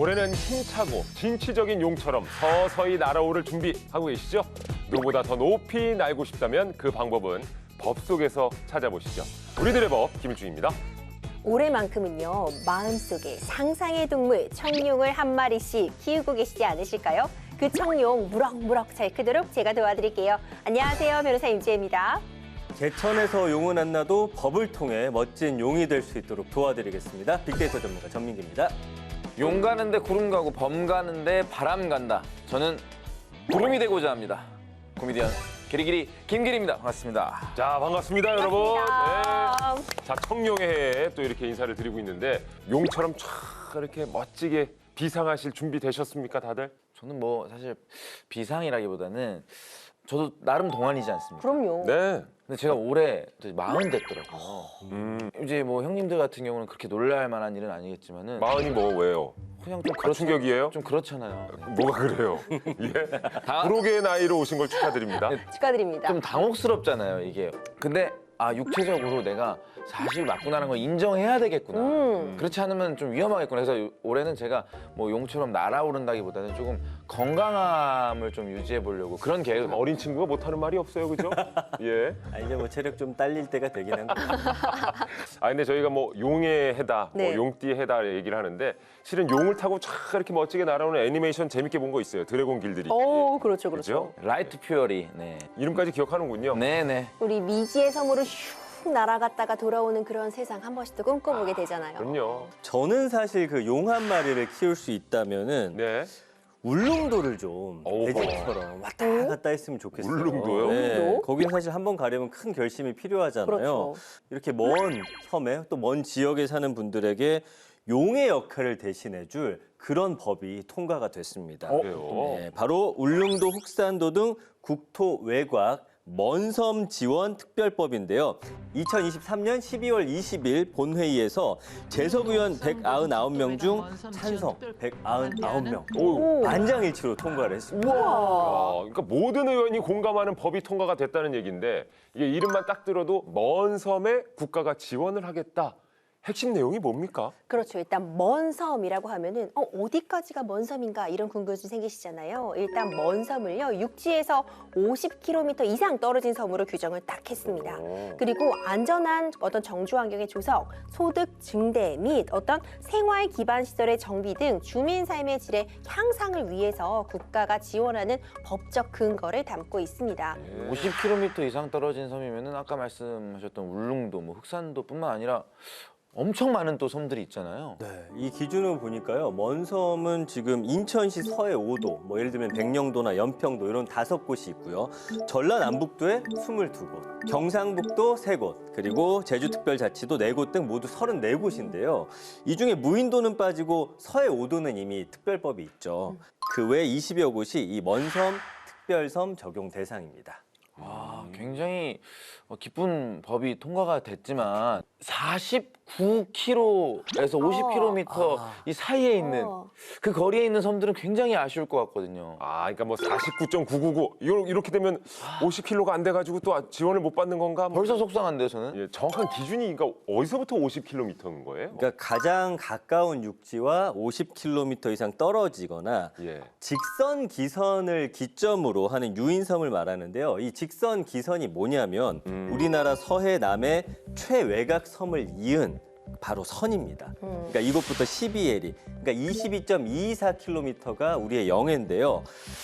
올해는 힘차고 진취적인 용처럼 서서히 날아오를 준비하고 계시죠? 누구보다 더 높이 날고 싶다면 그 방법은 법 속에서 찾아보시죠. 우리들의 법, 김일중입니다. 올해만큼은요, 마음속에 상상의 동물 청룡을 한 마리씩 키우고 계시지 않으실까요? 그 청룡 무럭무럭 잘 크도록 제가 도와드릴게요. 안녕하세요, 변호사 임지혜입니다. 제천에서 용은 안 나도 법을 통해 멋진 용이 될 수 있도록 도와드리겠습니다. 빅데이터 전문가 전민기입니다. 용 가는데 구름 가고 범 가는데 바람 간다. 저는 구름이 되고자 합니다. 코미디언 기리기리 김기리입니다. 반갑습니다. 자, 반갑습니다, 여러분. 반갑습니다. 네. 자, 청룡의 해에 또 이렇게 인사를 드리고 있는데 용처럼 촥 이렇게 멋지게 비상하실 준비 되셨습니까, 다들? 저는 뭐 사실 비상이라기보다는 저도 나름 동안이지 않습니까? 그럼요. 네. 근데 제가 올해 40 됐더라고요. 이제 뭐 형님들 같은 경우는 그렇게 놀랄 만한 일은 아니겠지만은 마흔이 뭐 왜요? 그냥 좀 충격이에요? 좀 그렇잖아요. 네. 뭐가 그래요? 예. 불혹의 나이로 오신 걸 축하드립니다. 축하드립니다. 좀 당혹스럽잖아요, 이게. 근데 육체적으로 내가 사실 맞구나라는 걸 인정해야 되겠구나. 그렇지 않으면 좀 위험하겠구나. 그래서 올해는 제가 뭐 용처럼 날아오른다기보다는 조금 건강함을 좀 유지해 보려고 그런 계획을 어린 친구가 못하는 말이 없어요, 그죠? 예. 이제 뭐 체력 좀 딸릴 때가 되긴 한 거예요. 근데 저희가 뭐 용의 해다, 네. 뭐 용띠의 해다 얘기를 하는데 실은 용을 타고 촥 이렇게 멋지게 날아오는 애니메이션 재밌게 본 거 있어요. 드래곤 길들이기. 오, 그렇죠, 그렇죠. 그죠? 라이트 퓨어리. 네. 이름까지 기억하는군요. 네네. 우리 미지의 섬으로 슉 날아갔다가 돌아오는 그런 세상 한 번씩 또 꿈꿔보게 되잖아요. 그럼요. 저는 사실 그 용 한 마리를 키울 수 있다면은 네. 울릉도를 좀 오. 대전처럼 왔다 갔다 했으면 좋겠어요. 울릉도요? 울릉도? 거긴 사실 한번 가려면 큰 결심이 필요하잖아요. 그렇죠. 이렇게 먼 섬에 또 먼 지역에 사는 분들에게 용의 역할을 대신해줄 그런 법이 통과가 됐습니다. 그래요? 네, 바로 울릉도, 흑산도 등 국토 외곽 먼섬 지원 특별법인데요. 2023년 12월 20일 본회의에서 재석 의원 199명 중 찬성 199명. 오. 만장일치로 통과를 했습니다. 그러니까 모든 의원이 공감하는 법이 통과가 됐다는 얘기인데 이게 이름만 딱 들어도 먼 섬에 국가가 지원을 하겠다. 핵심 내용이 뭡니까? 그렇죠. 일단 먼 섬이라고 하면은 어디까지가 먼 섬인가 이런 궁금증이 생기시잖아요. 일단 먼 섬을요, 육지에서 50km 이상 떨어진 섬으로 규정을 딱 했습니다. 그리고 안전한 어떤 정주 환경의 조성, 소득 증대 및 어떤 생활 기반 시설의 정비 등 주민 삶의 질의 향상을 위해서 국가가 지원하는 법적 근거를 담고 있습니다. 50km 이상 떨어진 섬이면은 아까 말씀하셨던 울릉도, 뭐 흑산도뿐만 아니라 엄청 많은 또 섬들이 있잖아요. 네, 이 기준을 보니까요. 먼 섬은 지금 인천시 서해 5도, 뭐 예를 들면 백령도나 연평도 이런 5곳이 있고요. 전라남북도에 22곳, 경상북도 3곳, 그리고 제주특별자치도 4곳 등 모두 34곳인데요. 이 중에 무인도는 빠지고 서해 5도는 이미 특별법이 있죠. 그 외 20여 곳이 이 먼섬 특별섬 적용 대상입니다. 굉장히 기쁜 법이 통과가 됐지만 49km에서 50km 이 사이에 있는 그 거리에 있는 섬들은 굉장히 아쉬울 것 같거든요. 그러니까 뭐 49.999 이렇게 되면 50km가 안 돼가지고 또 지원을 못 받는 건가? 뭐. 벌써 속상한데요, 저는? 예, 정확한 기준이 그러니까 어디서부터 50km인 거예요? 그러니까 가장 가까운 육지와 50km 이상 떨어지거나 예. 직선 기선을 기점으로 하는 유인섬을 말하는데요. 이 직선 기선이 뭐냐면 우리나라 서해 남해 최외곽 섬을 이은 바로 선입니다. 그러니까 이곳부터 12해리, 그러니까 22.224km가 우리의 영해인데요.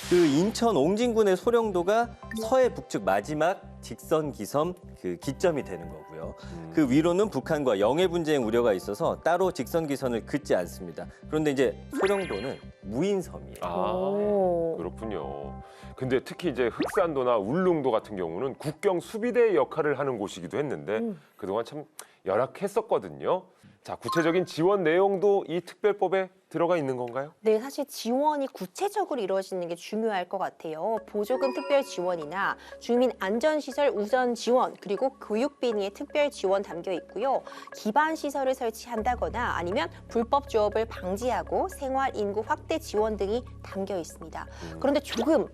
그 인천 옹진군의 소령도가 서해 북측 마지막 직선 기섬 그 기점이 되는 거고요. 그 위로는 북한과 영해 분쟁 우려가 있어서 따로 직선 기선을 긋지 않습니다. 그런데 이제 소령도는 무인섬이에요. 오. 그렇군요. 근데 특히 이제 흑산도나 울릉도 같은 경우는 국경 수비대 역할을 하는 곳이기도 했는데 그동안 참 열악했었거든요. 자, 구체적인 지원 내용도 이 특별법에 들어가 있는 건가요? 네, 사실 지원이 구체적으로 이루어지는 게 중요할 것 같아요. 보조금 특별 지원이나 주민 안전시설 우선 지원, 그리고 교육비 등의 특별 지원 담겨 있고요. 기반 시설을 설치한다거나 아니면 불법 조업을 방지하고 생활 인구 확대 지원 등이 담겨 있습니다. 그런데 조금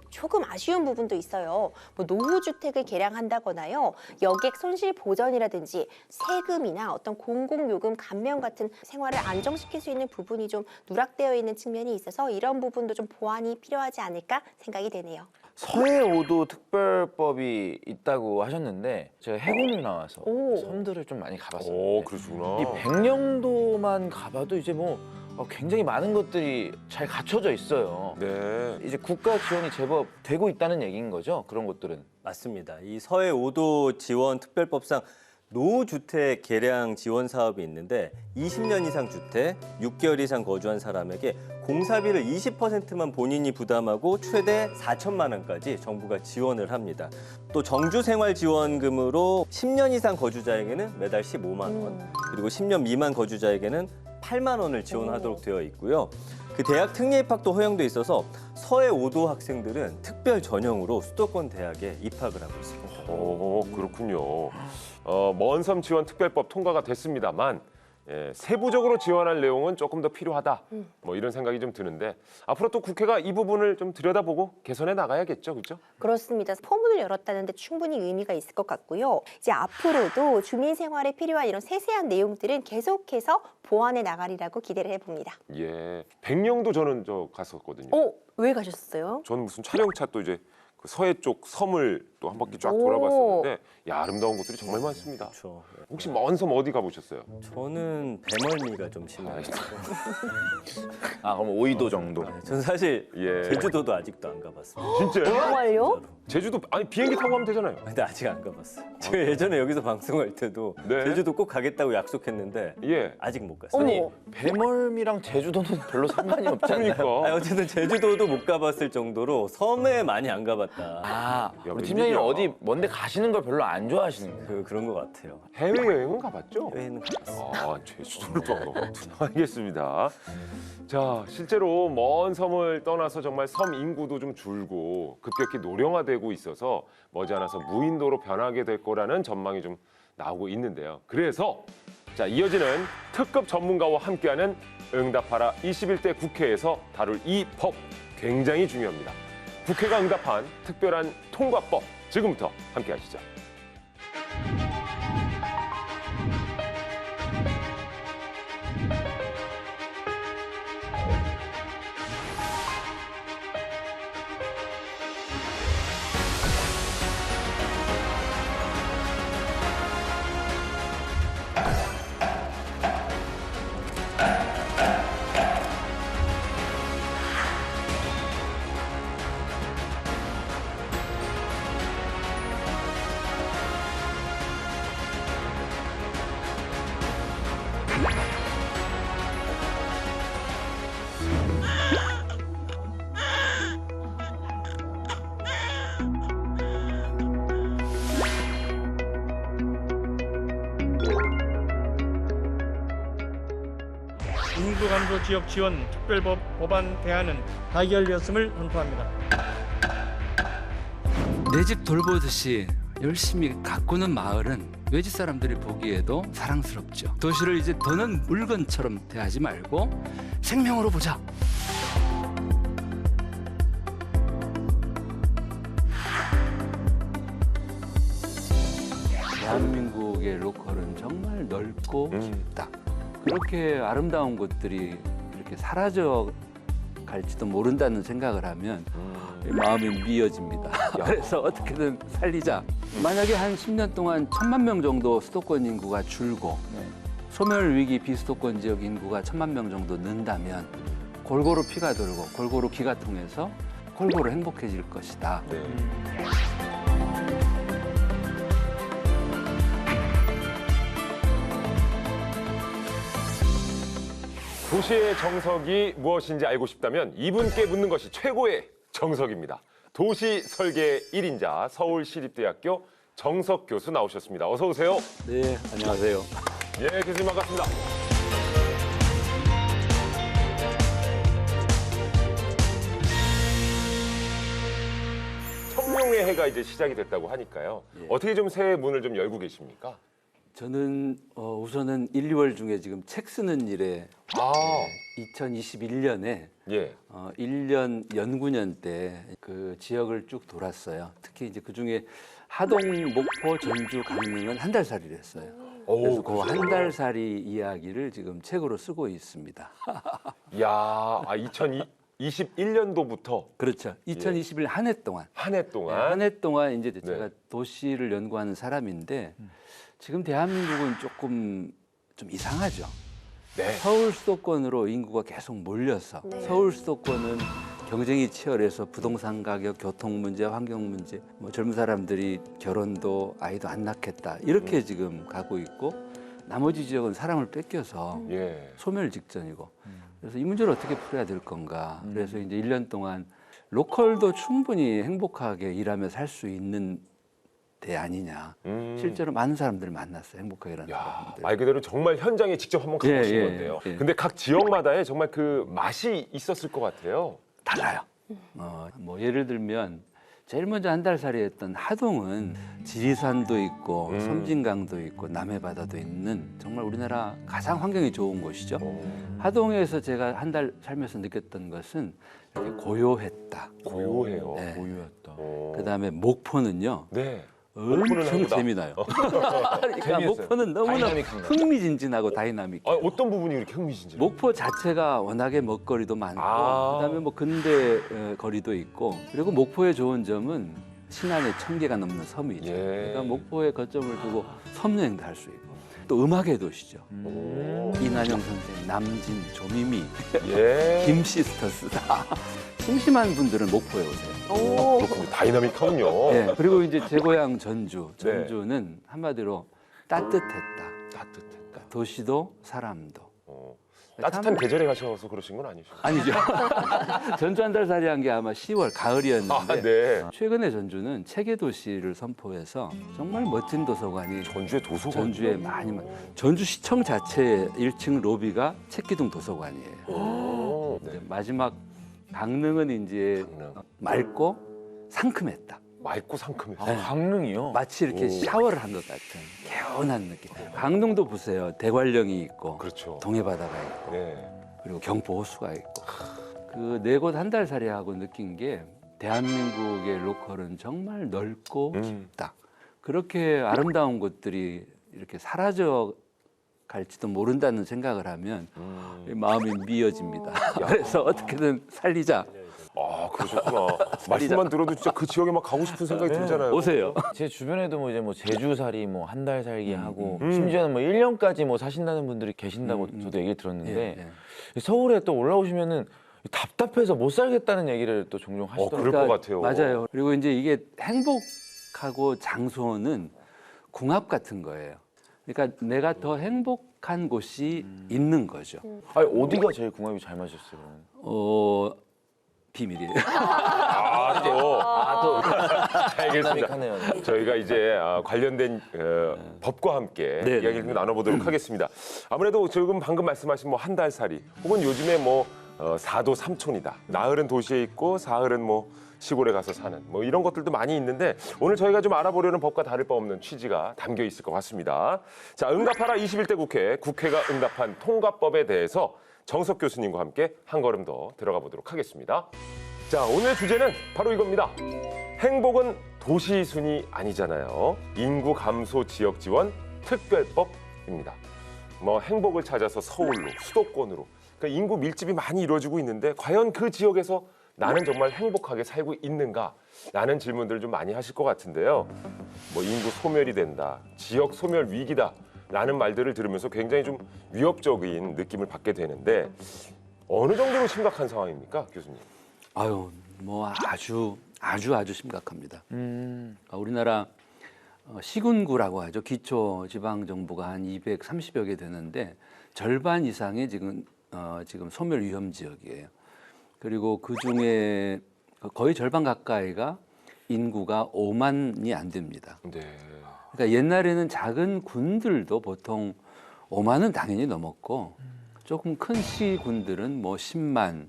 아쉬운 부분도 있어요. 뭐 노후주택을 개량한다거나요, 여객 손실 보전이라든지 세금이나 어떤 공공요금 감면 같은 생활을 안정시킬 수 있는 부분이 좀 누락되어 있는 측면이 있어서 이런 부분도 좀 보완이 필요하지 않을까 생각이 되네요. 서해 5도 특별법이 있다고 하셨는데 제가 해군을 나와서 오. 섬들을 좀 많이 오, 가봤었는데 그러시구나. 이 백령도만 가봐도 이제 뭐 굉장히 많은 것들이 잘 갖춰져 있어요. 네. 이제 국가 지원이 제법 되고 있다는 얘기인 거죠? 그런 것들은. 맞습니다. 이 서해 5도 지원 특별법상 노후주택 개량 지원 사업이 있는데 20년 이상 주택, 6개월 이상 거주한 사람에게 공사비를 20%만 본인이 부담하고 최대 4천만 원까지 정부가 지원을 합니다. 또 정주생활지원금으로 10년 이상 거주자에게는 매달 15만 원, 그리고 10년 미만 거주자에게는 8만 원을 지원하도록 되어 있고요. 그 대학 특례 입학도 허용돼 있어서 서해 5도 학생들은 특별 전형으로 수도권 대학에 입학을 하고 있습니다. 오, 그렇군요. 먼섬 지원 특별법 통과가 됐습니다만 세부적으로 지원할 내용은 조금 더 필요하다. 뭐 이런 생각이 좀 드는데 앞으로 또 국회가 이 부분을 좀 들여다보고 개선해 나가야겠죠, 그렇죠? 그렇습니다. 포문을 열었다는 데 충분히 의미가 있을 것 같고요. 이제 앞으로도 주민 생활에 필요한 이런 세세한 내용들은 계속해서 보완해 나가리라고 기대를 해봅니다. 예, 백령도 저는 갔었거든요. 왜 가셨어요? 저는 무슨 촬영차 또 이제 그 서해 쪽 섬을 또 한 바퀴 쫙 오. 돌아봤었는데 야, 아름다운 곳들이 정말 많습니다. 그렇죠. 혹시 먼 섬 어디 가보셨어요? 저는 배멀미가 좀 심해요. 아, 그럼 5, 2도 정도. 저는 사실 예. 제주도도 아직도 안 가봤어요. 진짜요? 정말요? 제주도 아니 비행기 타고 가면 되잖아요. 근데 아직 안 가봤어요. 제가 예전에 여기서 방송할 때도 네. 제주도 꼭 가겠다고 약속했는데 예. 아직 못 갔어요. 어머. 배멀미랑 제주도는 별로 상관이 없지 않나요? 그러니까. 아니, 어쨌든 제주도도 못 가봤을 정도로 섬에 많이 안 가봤다. 아, 야, 우리 팀장님 웬일이야. 어디 먼데 가시는 걸 별로 안 좋아하시는 거예요? 그런 것 같아요. 해외 여행은 가봤죠? 해외는 가봤어요. 아, 제주도를 또 안 가봤구나. 알겠습니다. 자, 실제로 먼 섬을 떠나서 정말 섬 인구도 좀 줄고 급격히 노령화되고 있어서 머지않아서 무인도로 변하게 될 거라는 전망이 좀 나오고 있는데요. 그래서 자, 이어지는 특급 전문가와 함께하는 응답하라 21대 국회에서 다룰 이 법 굉장히 중요합니다. 국회가 응답한 특별한 통과법 지금부터 함께 하시죠. 인구 감소 지역 지원 특별법 법안 대안은 가결되었음을 선포합니다. 내 집 돌보듯이 열심히 가꾸는 마을은 외지 사람들이 보기에도 사랑스럽죠. 도시를 이제 더는 물건처럼 대하지 말고 생명으로 보자. 대한민국의 로컬은 정말 넓고 깊다. 그렇게 아름다운 곳들이 이렇게 사라져 갈지도 모른다는 생각을 하면 마음이 미어집니다. 그래서 어떻게든 살리자. 만약에 한 10년 동안 1,000만 명 정도 수도권 인구가 줄고 소멸 위기 비수도권 지역 인구가 1,000만 명 정도 는다면 골고루 피가 돌고 골고루 기가 통해서 골고루 행복해질 것이다. 네. 도시의 정석이 무엇인지 알고 싶다면 이분께 묻는 것이 최고의 정석입니다. 도시 설계 1인자 서울시립대학교 정석 교수 나오셨습니다. 어서 오세요. 네, 안녕하세요. 예, 교수님 반갑습니다. 청룡의 해가 이제 시작이 됐다고 하니까요. 예. 어떻게 좀 새해 문을 좀 열고 계십니까? 저는 우선은 1, 2월 중에 지금 책 쓰는 일에 아, 2021년에 예. 1년 연구년 때 그 지역을 쭉 돌았어요. 특히 이제 그 중에 하동, 목포, 전주, 강릉은 한 달 살이를 했어요. 그래서 그 그러세요? 한 달 살이 이야기를 지금 책으로 쓰고 있습니다. 야, 2021년도부터 그렇죠. 2021 한 해 동안. 한 해 동안 한 해 동안 이제 제가 네. 도시를 연구하는 사람인데 지금 대한민국은 조금 좀 이상하죠. 네. 서울 수도권으로 인구가 계속 몰려서 네. 서울 수도권은 경쟁이 치열해서 부동산 가격, 교통 문제, 환경 문제, 뭐 젊은 사람들이 결혼도 아이도 안 낳겠다 이렇게 지금 가고 있고 나머지 지역은 사람을 뺏겨서 예. 소멸 직전이고 그래서 이 문제를 어떻게 풀어야 될 건가. 그래서 이제 1년 동안 로컬도 충분히 행복하게 일하며 살 수 있는 데 아니냐. 실제로 많은 사람들을 만났어요. 행복하게 일하는 야, 사람들. 말 그대로 정말 현장에 직접 한번 가보신 예, 예, 건데요. 예. 근데 각 지역마다의 정말 그 맛이 있었을 것 같아요. 달라요. 뭐 예를 들면 제일 먼저 한 달 살이 했던 하동은 지리산도 있고 섬진강도 있고 남해바다도 있는 정말 우리나라 가장 환경이 좋은 곳이죠. 하동에서 제가 한 달 살면서 느꼈던 것은 되게 고요했다. 고요해요. 네. 고유였다. 그다음에 목포는요. 네. 엄청 하구나. 재미나요. 그러니까 재미있어요. 목포는 너무나 다이나믹합니다. 흥미진진하고 다이나믹해요. 어떤 부분이 이렇게 흥미진지? 목포 자체가 워낙에 먹거리도 많고 그다음에 뭐 근대 거리도 있고 그리고 목포의 좋은 점은 신안에 1000개가 넘는 섬이 있죠. 예. 그러니까 목포에 거점을 두고 섬 여행도 할 수 있고 또 음악의 도시죠. 이난영 선생, 남진, 조미미, 예. 김시스터스 다 심심한 분들은 목포에 오세요. 오. 그렇군요. 다이나믹하군요. 네, 그리고 이제 제 고향 전주. 네. 전주는 한마디로 따뜻했다. 따뜻했다. 그러니까 도시도 사람도. 따뜻한 참- 계절에 가셔서 그러신 건 아니죠? 아니죠. 전주 한 달 살이 한 게 아마 10월 가을이었는데 네. 최근에 전주는 체계 도시를 선포해서 정말 멋진 도서관이 전주의 도서관. 전주에 전주 시청 자체의 1층 로비가 책기둥 도서관이에요. 오, 네. 이제 마지막 강릉은 이제 강릉. 맑고 상큼했다. 맑고 상큼해요. 아, 강릉이요? 마치 이렇게 샤워를 한 것 같은 개운한 느낌. 강릉도 보세요. 대관령이 있고 그렇죠. 동해바다가 있고 네. 그리고 경포 호수가 있고 그 네 곳 한 달 살이 하고 느낀 게 대한민국의 로컬은 정말 넓고 깊다. 그렇게 아름다운 곳들이 이렇게 사라져 갈지도 모른다는 생각을 하면 마음이 미어집니다. 그래서 어떻게든 살리자. 아, 그러셨구나. 말씀만 들어도 진짜 그 지역에 막 가고 싶은 생각이 들잖아요. 오세요. 제 주변에도 뭐 이제 뭐 제주살이 뭐 한 달 살기 하고 심지어는 뭐 1년까지 뭐 사신다는 분들이 계신다고 저도 얘기 들었는데 서울에 또 올라오시면은 답답해서 못 살겠다는 얘기를 또 종종 하시더라고요. 그럴 것 같아요. 맞아요. 그리고 이제 이게 행복하고 장소는 궁합 같은 거예요. 그러니까 내가 더 행복한 곳이 있는 거죠. 아니, 어디가 제일 궁합이 잘 맞으셨어요? 비밀이에요. 또 알겠습니다. 다이나믹하네요. 네. 저희가 이제 관련된 법과 함께 네, 이야기를 좀 나눠보도록 하겠습니다. 아무래도 지금 방금 말씀하신 뭐 한 달 살이 혹은 요즘에 뭐 사도 삼촌이다. 나흘은 도시에 있고 사흘은 뭐 시골에 가서 사는 뭐 이런 것들도 많이 있는데 오늘 저희가 좀 알아보려는 법과 다를 바 없는 취지가 담겨 있을 것 같습니다. 자, 응답하라 21대 국회, 국회가 응답한 통과법에 대해서 정석 교수님과 함께 한 걸음 더 들어가 보도록 하겠습니다. 자, 오늘 주제는 바로 이겁니다. 행복은 도시 순이 아니잖아요. 인구 감소 지역 지원 특별법입니다. 뭐 행복을 찾아서 서울로, 수도권으로 그러니까 인구 밀집이 많이 이루어지고 있는데 과연 그 지역에서 나는 정말 행복하게 살고 있는가? 라는 질문들을 좀 많이 하실 것 같은데요. 뭐 인구 소멸이 된다, 지역 소멸 위기다 라는 말들을 들으면서 굉장히 좀 위협적인 느낌을 받게 되는데 어느 정도로 심각한 상황입니까, 교수님? 아유, 뭐 아주 심각합니다. 그러니까 우리나라 시군구라고 하죠. 기초 지방 정부가 한 230여 개 되는데 절반 이상이 지금 소멸 위험 지역이에요. 그리고 그 중에 거의 절반 가까이가 인구가 5만이 안 됩니다. 네. 그러니까 옛날에는 작은 군들도 보통 5만은 당연히 넘었고 조금 큰 시군들은 뭐 10만,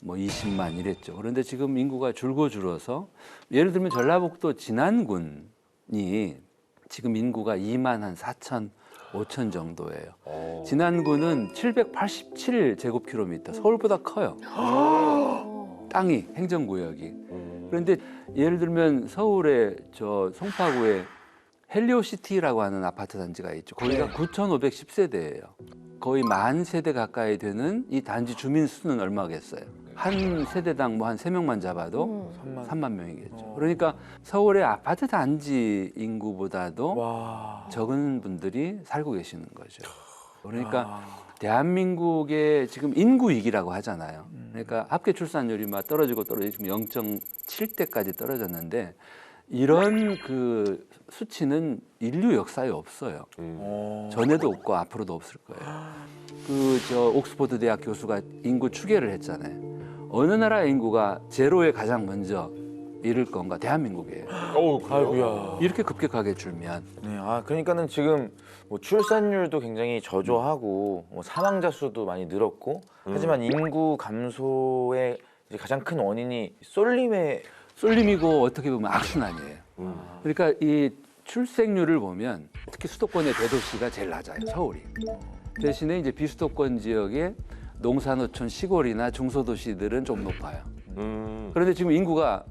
뭐 20만 이랬죠. 그런데 지금 인구가 줄어서 예를 들면 전라북도 진안군이 지금 인구가 2만 한 4천, 5천 정도예요. 진안군은 787제곱킬로미터, 서울보다 커요. 땅이, 행정구역이. 그런데 예를 들면 서울의 저 송파구에 헬리오시티라고 하는 아파트 단지가 있죠. 거기가 9,510세대예요. 거의 10,000세대 가까이 되는 이 단지 주민 수는 얼마겠어요? 한 세대당 뭐 한 3명만 잡아도 3만 명이겠죠. 그러니까 서울의 아파트 단지 인구보다도 적은 분들이 살고 계시는 거죠. 그러니까 대한민국의 지금 인구 위기라고 하잖아요. 그러니까 합계 출산율이 막 떨어지고 지금 0.7대까지 떨어졌는데 이런 그 수치는 인류 역사에 없어요. 전에도 없고 앞으로도 없을 거예요. 옥스퍼드 대학 교수가 인구 추계를 했잖아요. 어느 나라 인구가 제로에 가장 먼저 이를 건가? 대한민국이에요. 아이고야. 이렇게 급격하게 줄면. 네, 그러니까는 지금 뭐 출산율도 굉장히 저조하고 뭐 사망자 수도 많이 늘었고 하지만 인구 감소의 이제 가장 큰 원인이 쏠림이고 어떻게 보면 악순환이에요. 그러니까 이 출생률을 보면 특히 수도권의 대도시가 제일 낮아요. 서울이. 대신에 이제 비수도권 지역의 농산어촌 시골이나 중소도시들은 좀 높아요. 그런데 지금 인구가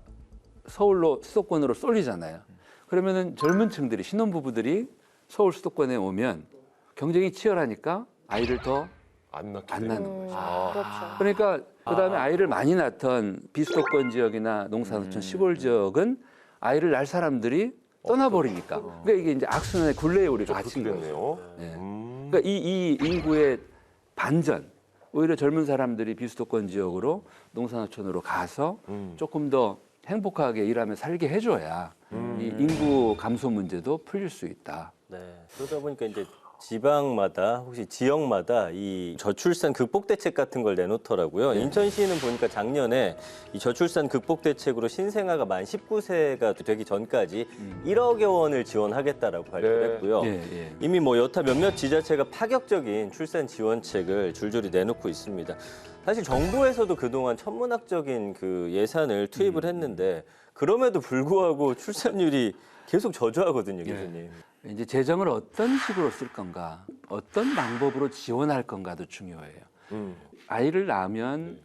서울로 수도권으로 쏠리잖아요. 그러면은 젊은 층들이 신혼부부들이 서울 수도권에 오면 경쟁이 치열하니까 아이를 더 안 낳는 거죠. 그렇죠. 그러니까 그다음에 아이를 많이 낳던 비수도권 지역이나 농산어촌 시골 지역은 아이를 낳을 사람들이 떠나버리니까. 그러니까 이게 이제 악순환의 굴레에 우리가 갇힌 거예요. 됐네요. 네. 그러니까 이 인구의 반전. 오히려 젊은 사람들이 비수도권 지역으로 농산어촌으로 가서 조금 더 행복하게 일하며 살게 해줘야 이 인구 감소 문제도 풀릴 수 있다. 네. 그러다 보니까 이제 지방마다 혹시 지역마다 이 저출산 극복 대책 같은 걸 내놓더라고요. 인천시는 보니까 작년에 이 저출산 극복 대책으로 신생아가 만 19세가 되기 전까지 1억여 원을 지원하겠다라고 발표했고요. 이미 뭐 여타 몇몇 지자체가 파격적인 출산 지원책을 줄줄이 내놓고 있습니다. 사실 정부에서도 그동안 천문학적인 그 예산을 투입을 했는데 그럼에도 불구하고 출산율이 계속 저조하거든요, 교수님. 이제 재정을 어떤 식으로 쓸 건가, 어떤 방법으로 지원할 건가도 중요해요. 아이를 낳으면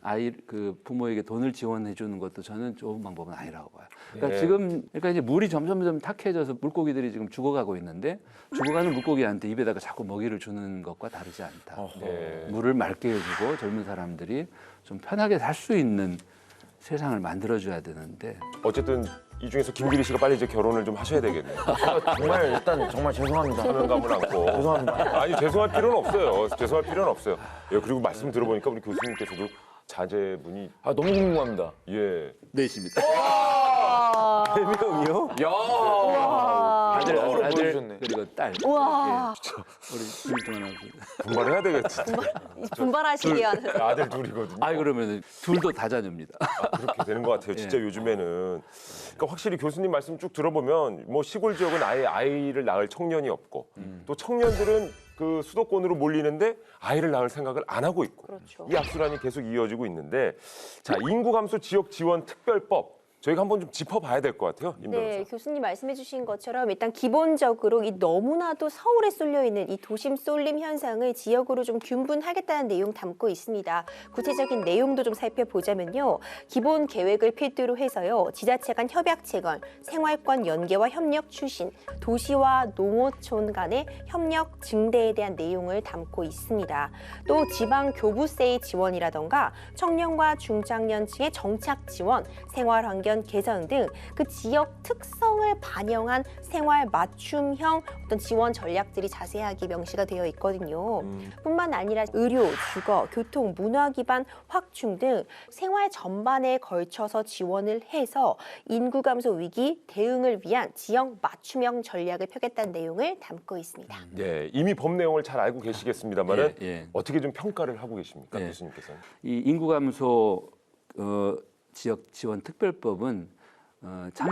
그 부모에게 돈을 지원해 주는 것도 저는 좋은 방법은 아니라고 봐요. 그러니까 그러니까 이제 물이 점점 탁해져서 물고기들이 지금 죽어가고 있는데 죽어가는 물고기한테 입에다가 자꾸 먹이를 주는 것과 다르지 않다. 물을 맑게 해주고 젊은 사람들이 좀 편하게 살 수 있는 세상을 만들어줘야 되는데. 어쨌든 이 중에서 김기리 씨가 빨리 이제 결혼을 좀 하셔야 되겠네요. 정말 일단 정말 죄송합니다. 사명감을 안고. 죄송합니다. 아니 죄송할 필요는 없어요. 죄송할 필요는 없어요. 예, 그리고 말씀 들어보니까 우리 교수님께서도 자제분이 너무 궁금합니다. 예. 넷입니다. 3명이요? 야. 아들 보여주셨네. 그리고 딸. 우와. 우리 김일동 아나운서. 분발해야 되겠지. 분발하시기 위한. 아들 둘이거든요. 그러면 둘도 다자녀입니다. 그렇게 되는 것 같아요. 진짜 요즘에는. 그러니까 확실히 교수님 말씀 쭉 들어보면 뭐 시골 지역은 아예 아이를 낳을 청년이 없고 또 청년들은 그 수도권으로 몰리는데 아이를 낳을 생각을 안 하고 있고 그렇죠. 이 악순환이 계속 이어지고 있는데 자 인구 감소 지역 지원 특별법 저희가 한번 좀 짚어봐야 될 것 같아요. 임 변호사. 네, 교수님 말씀해주신 것처럼 일단 기본적으로 이 너무나도 서울에 쏠려 있는 이 도심 쏠림 현상을 지역으로 좀 균분하겠다는 내용 담고 있습니다. 구체적인 내용도 좀 살펴보자면요, 기본 계획을 필두로 해서요, 지자체 간 협약 체결, 생활권 연계와 협력 추진, 도시와 농어촌 간의 협력 증대에 대한 내용을 담고 있습니다. 또 지방 교부세의 지원이라던가 청년과 중장년층의 정착 지원, 생활 환경 개선 등 그 지역 특성을 반영한 생활 맞춤형 어떤 지원 전략들이 자세하게 명시가 되어 있거든요. 뿐만 아니라 의료, 주거, 교통, 문화 기반 확충 등 생활 전반에 걸쳐서 지원을 해서 인구 감소 위기 대응을 위한 지역 맞춤형 전략을 펴겠다는 내용을 담고 있습니다. 네, 이미 법 내용을 잘 알고 계시겠습니다만은 예. 어떻게 좀 평가를 하고 계십니까, 예. 교수님께서는? 이 인구 감소 지역 지원 특별법은 참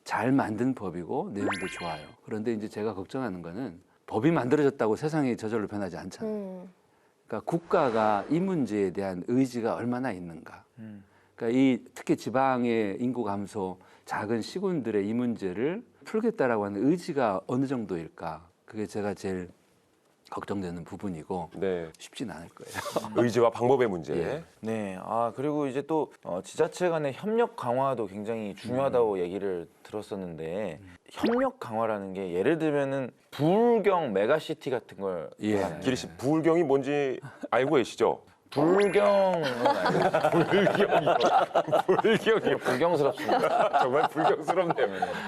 잘 만든 법이고 내용도 좋아요. 그런데 이제 제가 걱정하는 거는 법이 만들어졌다고 세상이 저절로 변하지 않잖아요. 그러니까 국가가 이 문제에 대한 의지가 얼마나 있는가. 그러니까 특히 지방의 인구 감소, 작은 시군들의 이 문제를 풀겠다라고 하는 의지가 어느 정도일까. 그게 제가 제일 걱정되는 부분이고 네. 쉽지는 않을 거예요. 의지와 방법의 문제. 예. 네. 아 그리고 이제 또 지자체 간의 협력 강화도 굉장히 중요하다고 얘기를 들었었는데 협력 강화라는 게 예를 들면은 부울경 메가시티 같은 걸 예. 하잖아요. 기리 씨 부울경이 뭔지 알고 계시죠? 불경은 아니고 불경이요. 불경스럽습니다. 정말 불경스럽네요.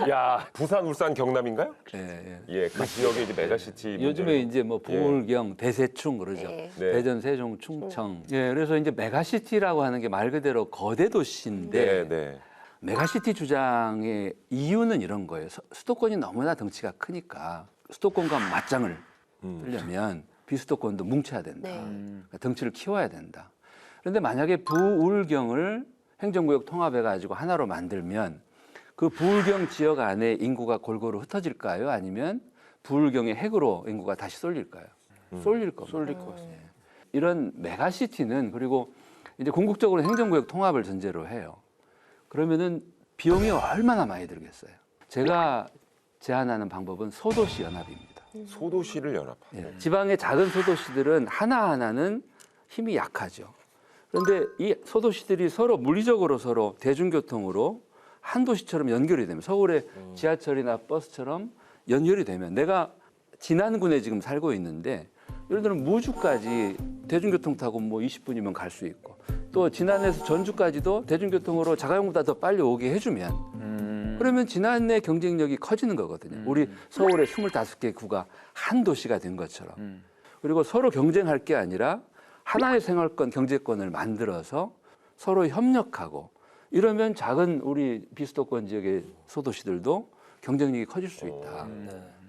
야, 부산, 울산, 경남인가요? 예, 예. 예, 그 지역에 이제 메가시티. 요즘에 문제로. 이제 뭐 부울경, 대세충 그러죠. 네. 네. 대전, 세종, 충청. 예, 그래서 이제 메가시티라고 하는 게 말 그대로 거대 도시인데 네, 네. 메가시티 주장의 이유는 이런 거예요. 수도권이 너무나 덩치가 크니까 수도권과 맞짱을 뜨려면 비수도권도 뭉쳐야 된다. 네. 그러니까 덩치를 키워야 된다. 그런데 만약에 부울경을 행정구역 통합해가지고 하나로 만들면 그 부울경 지역 안에 인구가 골고루 흩어질까요? 아니면 부울경의 핵으로 인구가 다시 쏠릴까요? 쏠릴 겁니다. 쏠릴 것 같아요. 이런 메가시티는 그리고 이제 궁극적으로 행정구역 통합을 전제로 해요. 그러면은 비용이 얼마나 많이 들겠어요? 제가 제안하는 방법은 소도시 연합입니다. 소도시를 연합하는. 예, 지방의 작은 소도시들은 하나하나는 힘이 약하죠. 그런데 이 소도시들이 서로 물리적으로 서로 대중교통으로 한 도시처럼 연결이 되면 서울의 지하철이나 버스처럼 연결이 되면 내가 진안군에 지금 살고 있는데 예를 들면 무주까지 대중교통 타고 뭐 20분이면 갈 수 있고 또 진안에서 전주까지도 대중교통으로 자가용보다 더 빨리 오게 해주면 그러면 진안 내 경쟁력이 커지는 거거든요. 우리 서울의 25개 구가 한 도시가 된 것처럼. 그리고 서로 경쟁할 게 아니라 하나의 생활권, 경제권을 만들어서 서로 협력하고 이러면 작은 우리 비수도권 지역의 소도시들도 경쟁력이 커질 수 있다.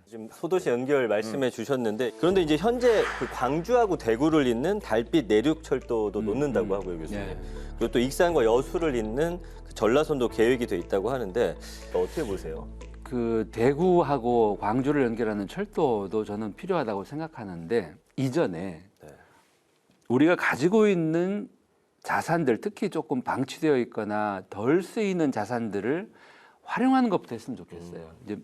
지금 소도시 연결 말씀해 주셨는데 그런데 이제 현재 그 광주하고 대구를 잇는 달빛 내륙철도도 놓는다고 하고요, 교수님. 네. 그리고 또 익산과 여수를 잇는 그 전라선도 계획이 돼 있다고 하는데 어떻게 보세요? 그 대구하고 광주를 연결하는 철도도 저는 필요하다고 생각하는데 이전에 네. 우리가 가지고 있는 자산들 특히 조금 방치되어 있거나 덜 쓰이는 자산들을 활용하는 것부터 했으면 좋겠어요. 이제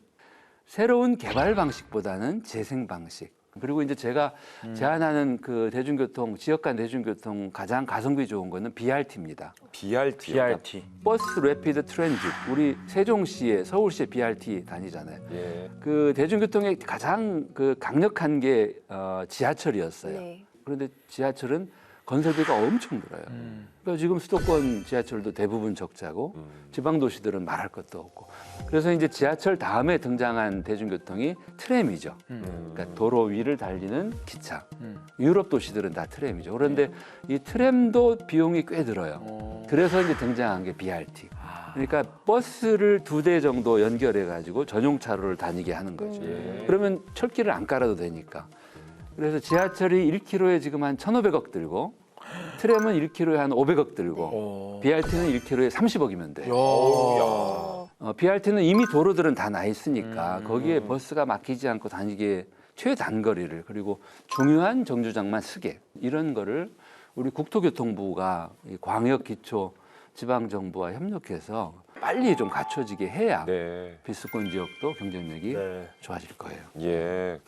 새로운 개발 방식보다는 재생 방식. 그리고 이제 제가 제안하는 그 대중교통 지역 간 대중교통 가장 가성비 좋은 거는 BRT입니다. BRT. BRT. 버스 래피드 트랜짓. 우리 세종시에 서울시에 BRT 다니잖아요. 예. 그 대중교통의 가장 그 강력한 게 지하철이었어요. 네. 그런데 지하철은 건설비가 엄청 들어요. 그러니까 지금 수도권 지하철도 대부분 적자고 지방 도시들은 말할 것도 없고. 그래서 이제 지하철 다음에 등장한 대중교통이 트램이죠. 그러니까 도로 위를 달리는 기차. 유럽 도시들은 다 트램이죠. 그런데 이 트램도 비용이 꽤 들어요. 그래서 이제 등장한 게 BRT. 그러니까 버스를 2대 정도 연결해 가지고 전용 차로를 다니게 하는 거죠. 그러면 철길을 안 깔아도 되니까. 그래서 지하철이 1km에 지금 한 1,500억 들고 트램은 1km에 한 500억 들고 BRT는 1km에 30억이면 돼요. BRT는 이미 도로들은 다 나 있으니까 거기에 버스가 막히지 않고 다니기에 최단거리를 그리고 중요한 정류장만 쓰게 이런 거를 우리 국토교통부가 이 광역기초 지방정부와 협력해서 빨리 좀 갖춰지게 해야 네. 비수권 지역도 경쟁력이 네. 좋아질 거예요. 예.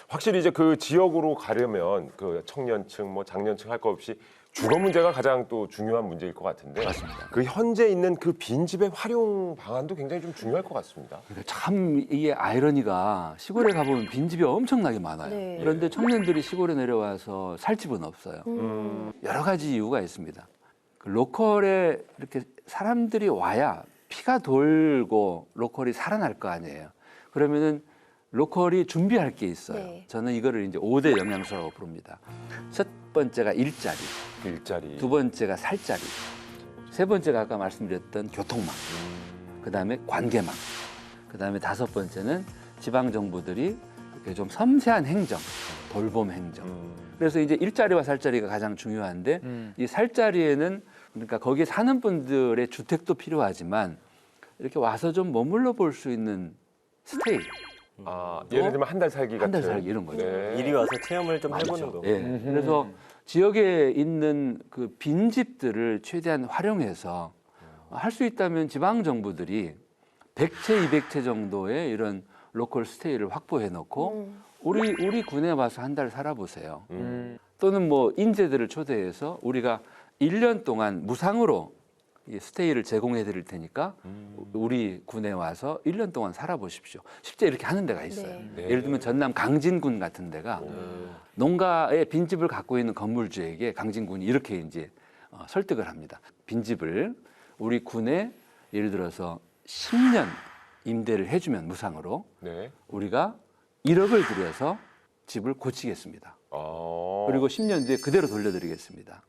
확실히 이제 그 지역으로 가려면 그 청년층, 뭐 장년층 할 거 없이 주거 문제가 가장 또 중요한 문제일 것 같은데. 맞습니다. 그 현재 있는 그 빈집의 활용 방안도 굉장히 좀 중요할 것 같습니다. 참 이게 아이러니가 시골에 가보면 빈집이 엄청나게 많아요. 네. 그런데 청년들이 시골에 내려와서 살 집은 없어요. 여러 가지 이유가 있습니다. 그 로컬에 이렇게 사람들이 와야 피가 돌고 로컬이 살아날 거 아니에요. 그러면은 로컬이 준비할 게 있어요. 네. 저는 이거를 이제 5대 영양소라고 부릅니다. 첫 번째가 일자리, 일자리. 두 번째가 살자리, 세 번째가 아까 말씀드렸던 교통망, 그 다음에 관계망, 그 다음에 다섯 번째는 지방 정부들이 이렇게 좀 섬세한 행정, 돌봄 행정. 그래서 이제 일자리와 살자리가 가장 중요한데 이 살자리에는 그러니까 거기에 사는 분들의 주택도 필요하지만 이렇게 와서 좀 머물러 볼 수 있는 스테이, 아, 예를 들면 한 달 살기 같은. 한 달 살기 이런 거죠. 네. 이리 와서 체험을 좀 해보는 맞죠. 거. 예. 그래서 지역에 있는 그 빈집들을 최대한 활용해서 할 수 있다면 지방 정부들이 100채, 200채 정도의 이런 로컬 스테이를 확보해 놓고 우리 군에 와서 한 달 살아보세요. 또는 뭐 인재들을 초대해서 우리가 1년 동안 무상으로 이 스테이를 제공해 드릴 테니까 우리 군에 와서 1년 동안 살아보십시오. 실제 이렇게 하는 데가 있어요. 네. 예를 들면 전남 강진군 같은 데가 농가의 빈집을 갖고 있는 건물주에게 강진군이 이렇게 이제 설득을 합니다. 빈집을 우리 군에 예를 들어서 10년 임대를 해주면 무상으로 네. 우리가 1억을 들여서 집을 고치겠습니다. 그리고 10년 뒤에 그대로 돌려드리겠습니다.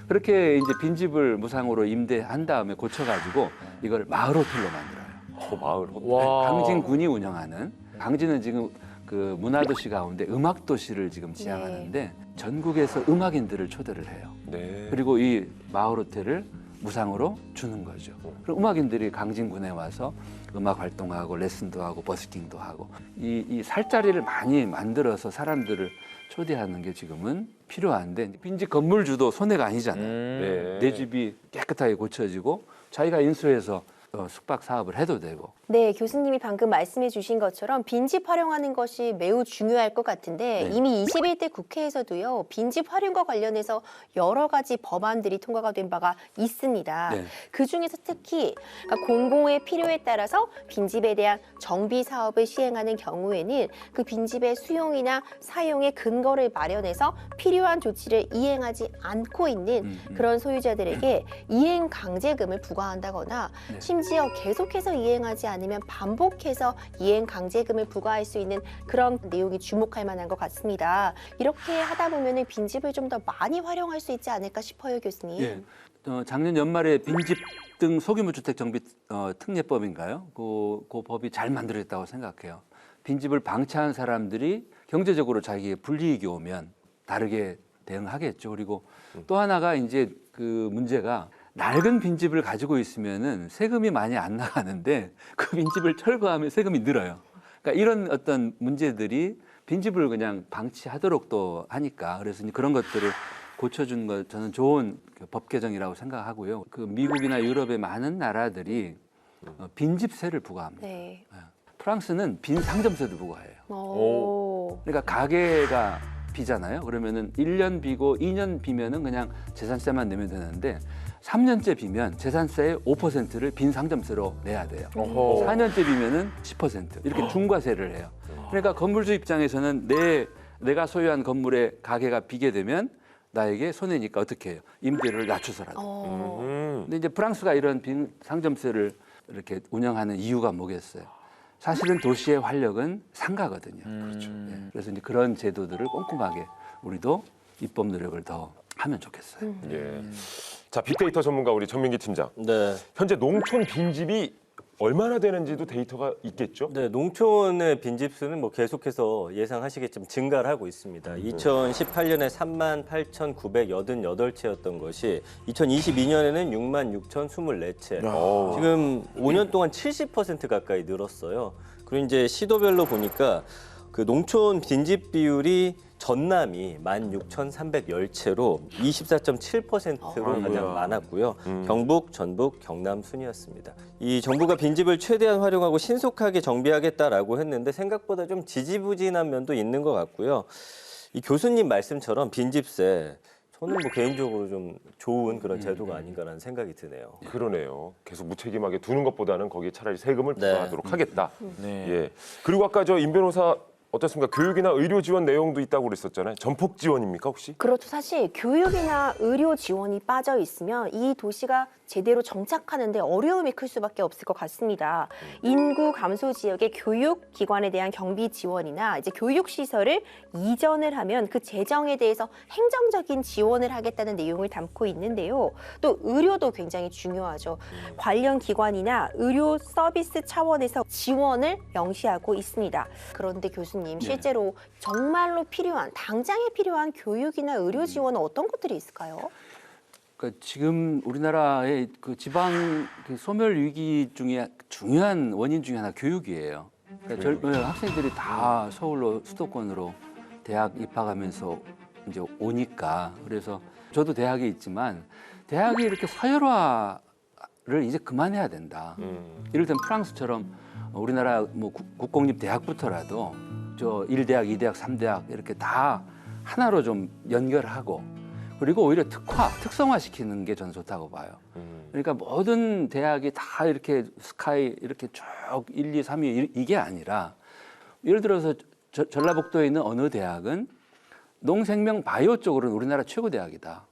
그렇게 이제 빈집을 무상으로 임대한 다음에 고쳐가지고 이걸 마을 호텔로 만들어요. 마을 호텔. 강진군이 운영하는, 강진은 지금 그 문화도시 가운데 음악도시를 지금 지향하는데 전국에서 음악인들을 초대를 해요. 네. 그리고 이 마을 호텔을 무상으로 주는 거죠. 그럼 음악인들이 강진군에 와서 음악 활동하고 레슨도 하고 버스킹도 하고 이 살자리를 많이 만들어서 사람들을 초대하는 게 지금은 필요한데 빈집 건물주도 손해가 아니잖아요. 네. 내 집이 깨끗하게 고쳐지고 자기가 인수해서 숙박 사업을 해도 되고. 네, 교수님이 방금 말씀해 주신 것처럼 빈집 활용하는 것이 매우 중요할 것 같은데 네. 이미 21대 국회에서도요. 빈집 활용과 관련해서 여러 가지 법안들이 통과가 된 바가 있습니다. 네. 그중에서 특히 그러니까 공공의 필요에 따라서 빈집에 대한 정비 사업을 시행하는 경우에는 그 빈집의 수용이나 사용의 근거를 마련해서 필요한 조치를 이행하지 않고 있는 그런 소유자들에게 이행 강제금을 부과한다거나 네. 심지어 계속해서 이행하지 않으면 반복해서 이행 강제금을 부과할 수 있는 그런 내용이 주목할 만한 것 같습니다. 이렇게 하다 보면 빈집을 좀 더 많이 활용할 수 있지 않을까 싶어요, 교수님. 예. 작년 연말에 빈집 등 소규모 주택 정비 특례법인가요? 그 법이 잘 만들어졌다고 생각해요. 빈집을 방치한 사람들이 경제적으로 자기의 불이익이 오면 다르게 대응하겠죠. 그리고 또 하나가 이제 그 문제가 낡은 빈집을 가지고 있으면은 세금이 많이 안 나가는데 그 빈집을 철거하면 세금이 늘어요. 그러니까 이런 어떤 문제들이 빈집을 그냥 방치하도록 또 하니까 그래서 이제 그런 것들을 고쳐준 것 저는 좋은 법 개정이라고 생각하고요. 그 미국이나 유럽의 많은 나라들이 빈집세를 부과합니다. 네. 프랑스는 빈 상점세도 부과해요. 오. 그러니까 가게가 비잖아요. 그러면은 1년 비고 2년 비면은 그냥 재산세만 내면 되는데 3년째 비면 재산세의 5%를 빈 상점세로 내야 돼요. 어허. 4년째 비면은 10% 이렇게 중과세를 해요. 그러니까 건물주 입장에서는 내가 소유한 건물에 가게가 비게 되면 나에게 손해니까 어떻게 해요? 임대료를 낮춰서라도. 근데 이제 프랑스가 이런 빈 상점세를 이렇게 운영하는 이유가 뭐겠어요? 사실은 도시의 활력은 상가거든요. 그렇죠. 그래서 이제 그런 제도들을 꼼꼼하게 우리도 입법 노력을 더 하면 좋겠어요. 예. 자, 빅데이터 전문가 우리 전민기 팀장. 네. 현재 농촌 빈집이 얼마나 되는지도 데이터가 있겠죠? 네, 농촌의 빈집수는 뭐 계속해서 예상하시겠지만 증가를 하고 있습니다. 2018년에 38,988채였던 것이 2022년에는 66,024채. 지금 5년 동안 70% 가까이 늘었어요. 그리고 이제 시도별로 보니까 그 농촌 빈집 비율이 전남이 16,310채로 24.7%로 가장 많았고요. 경북, 전북, 경남 순이었습니다. 이 정부가 빈집을 최대한 활용하고 신속하게 정비하겠다라고 했는데 생각보다 좀 지지부진한 면도 있는 것 같고요. 이 교수님 말씀처럼 빈집세 저는 뭐 개인적으로 좀 좋은 그런 제도가 아닌가라는 생각이 드네요. 그러네요. 계속 무책임하게 두는 것보다는 거기에 차라리 세금을 부과하도록 하겠다. 네. 예. 그리고 아까 저 임 변호사 어떻습니까? 교육이나 의료 지원 내용도 있다고 그랬었잖아요. 전폭 지원입니까 혹시? 그렇죠. 사실 교육이나 의료 지원이 빠져 있으면 이 도시가 제대로 정착하는데 어려움이 클 수밖에 없을 것 같습니다. 인구 감소 지역의 교육 기관에 대한 경비 지원이나 이제 교육 시설을 이전을 하면 그 재정에 대해서 행정적인 지원을 하겠다는 내용을 담고 있는데요. 또 의료도 굉장히 중요하죠. 관련 기관이나 의료 서비스 차원에서 지원을 명시하고 있습니다. 그런데 교수님, 실제로 정말로 필요한, 당장에 필요한 교육이나 의료 지원은 어떤 것들이 있을까요? 그러니까 지금 우리나라의 그 지방 그 소멸 위기 중에 중요한 원인 중에 하나 교육이에요. 그러니까 학생들이 다 서울로 수도권으로 대학 입학하면서 이제 오니까 그래서 저도 대학에 있지만 대학이 이렇게 서열화를 이제 그만해야 된다. 이를테면 프랑스처럼 우리나라 뭐 국공립 대학부터라도 저 1대학, 2대학, 3대학 이렇게 다 하나로 좀 연결하고 그리고 오히려 특성화시키는 게 저는 좋다고 봐요. 그러니까 모든 대학이 다 이렇게 스카이 이렇게 쭉 1, 2, 3위 이게 아니라 예를 들어서 전라북도에 있는 어느 대학은 농생명 바이오 쪽으로는 우리나라 최고 대학이다.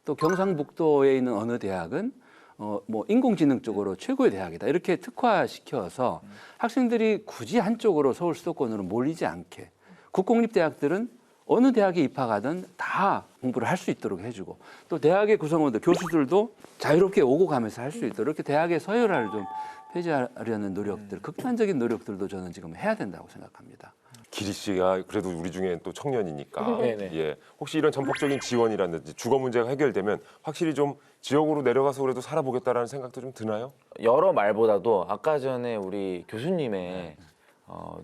또 경상북도에 있는 어느 대학은 뭐 인공지능 쪽으로 최고의 대학이다. 이렇게 특화시켜서 학생들이 굳이 한쪽으로 서울 수도권으로 몰리지 않게 국공립대학들은 어느 대학에 입학하든 다 공부를 할 수 있도록 해주고 또 대학의 구성원들, 교수들도 자유롭게 오고 가면서 할 수 있도록 이렇게 대학의 서열화를 좀 폐지하려는 노력들, 극단적인 노력들도 저는 지금 해야 된다고 생각합니다. 기리 씨가 그래도 우리 중에 또 청년이니까 네네. 예, 혹시 이런 전폭적인 지원이라든지 주거 문제가 해결되면 확실히 좀 지역으로 내려가서 그래도 살아보겠다라는 생각도 좀 드나요? 여러 말보다도 아까 전에 우리 교수님의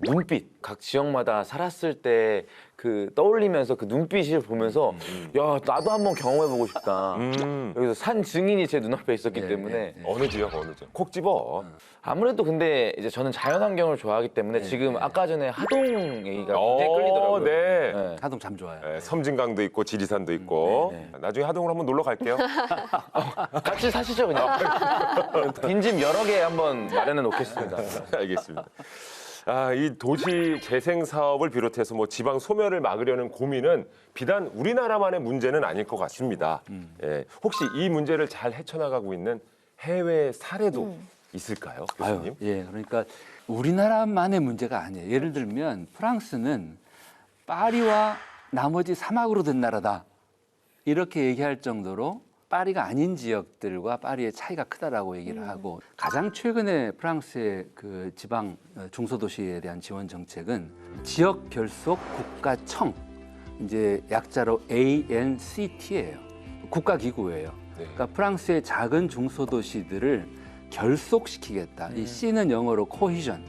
눈빛, 각 지역마다 살았을 때 그 떠올리면서 그 눈빛을 보면서 야 나도 한번 경험해보고 싶다. 여기서 산 증인이 제 눈앞에 있었기 네, 때문에 네, 네. 어느 지역 콕 집어. 아무래도 근데 이제 저는 자연환경을 좋아하기 때문에 지금 아까 전에 하동 얘기가 굉장히 끌리더라고요. 네. 네. 하동 참 좋아요. 예, 섬진강도 있고 지리산도 있고 나중에 하동으로 한번 놀러 갈게요. 같이 사시죠 그냥. 빈집 여러 개 한번 마련해 놓겠습니다. 알겠습니다. 이 도시 재생 사업을 비롯해서 뭐 지방 소멸을 막으려는 고민은 비단 우리나라만의 문제는 아닐 것 같습니다. 예, 혹시 이 문제를 잘 헤쳐나가고 있는 해외 사례도 있을까요, 교수님? 예, 그러니까 우리나라만의 문제가 아니에요. 예를 들면 프랑스는 파리와 나머지 사막으로 된 나라다. 이렇게 얘기할 정도로 파리가 아닌 지역들과 파리의 차이가 크다라고 얘기를 하고 가장 최근에 프랑스의 그 지방 중소도시에 대한 지원 정책은 지역 결속 국가청 이제 약자로 ANCT예요. 국가기구예요. 그러니까 프랑스의 작은 중소도시들을 결속시키겠다. 이 C는 영어로 코히전.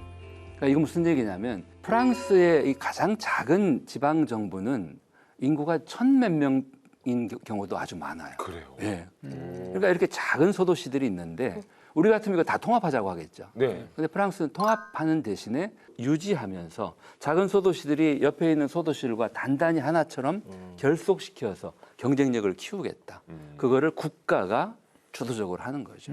그러니까 이거 무슨 얘기냐면 프랑스의 이 가장 작은 지방 정부는 인구가 1,000몇 명인 경우도 아주 많아요. 그래요. 예. 그러니까 이렇게 작은 소도시들이 있는데 우리 같으면 이거 다 통합하자고 하겠죠. 네. 근데 프랑스는 통합하는 대신에 유지하면서 작은 소도시들이 옆에 있는 소도시들과 단단히 하나처럼 결속시켜서 경쟁력을 키우겠다. 그거를 국가가 주도적으로 하는 거죠.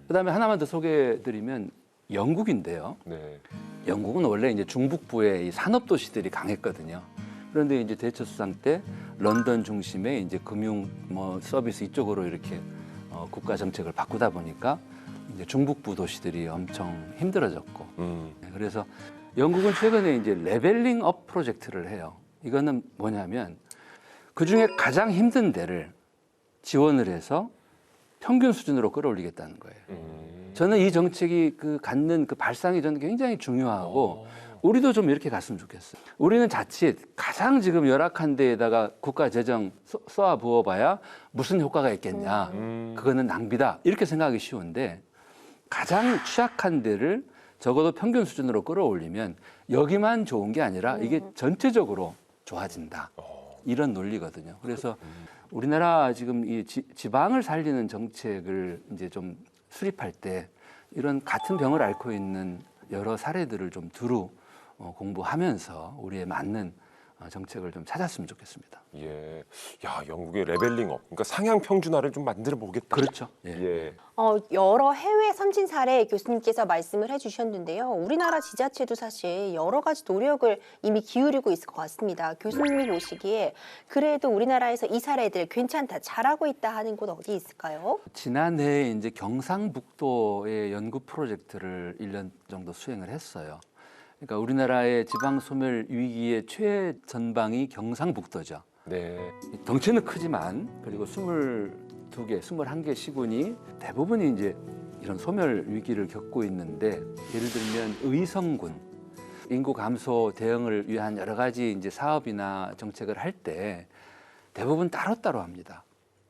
그다음에 하나만 더 소개해드리면 영국인데요. 네. 영국은 원래 이제 중북부에 이 산업 도시들이 강했거든요. 그런데 이제 대처수상 때 런던 중심의 이제 금융 뭐 서비스 이쪽으로 이렇게 국가 정책을 바꾸다 보니까 이제 중북부 도시들이 엄청 힘들어졌고 그래서 영국은 최근에 이제 레벨링 업 프로젝트를 해요. 이거는 뭐냐면 그 중에 가장 힘든 데를 지원을 해서 평균 수준으로 끌어올리겠다는 거예요. 저는 이 정책이 그 갖는 그 발상이 저는 굉장히 중요하고 우리도 좀 이렇게 갔으면 좋겠어요. 우리는 자칫 가장 지금 열악한 데에다가 국가 재정 쏘아 부어봐야 무슨 효과가 있겠냐. 그거는 낭비다. 이렇게 생각하기 쉬운데 가장 취약한 데를 적어도 평균 수준으로 끌어올리면 여기만 좋은 게 아니라 이게 전체적으로 좋아진다. 이런 논리거든요. 그래서 우리나라 지금 이 지방을 살리는 정책을 이제 좀 수립할 때 이런 같은 병을 앓고 있는 여러 사례들을 좀 두루 공부하면서 우리에 맞는 정책을 좀 찾았으면 좋겠습니다. 예. 야, 영국의 레벨링업. 그러니까 상향 평준화를 좀 만들어 보겠다. 그렇죠. 예. 예. 여러 해외 선진 사례 교수님께서 말씀을 해주셨는데요. 우리나라 지자체도 사실 여러 가지 노력을 이미 기울이고 있을 것 같습니다. 교수님이 보시기에 그래도 우리나라에서 이 사례들 괜찮다, 잘하고 있다 하는 곳 어디 있을까요? 지난해 이제 경상북도의 연구 프로젝트를 1년 정도 수행을 했어요. 그러니까 우리나라의 지방 소멸 위기의 최전방이 경상북도죠. 네. 덩치는 크지만 그리고 22개, 21개 시군이 대부분이 이제 이런 소멸 위기를 겪고 있는데 예를 들면 의성군 인구 감소 대응을 위한 여러 가지 이제 사업이나 정책을 할 때 대부분 따로따로 합니다.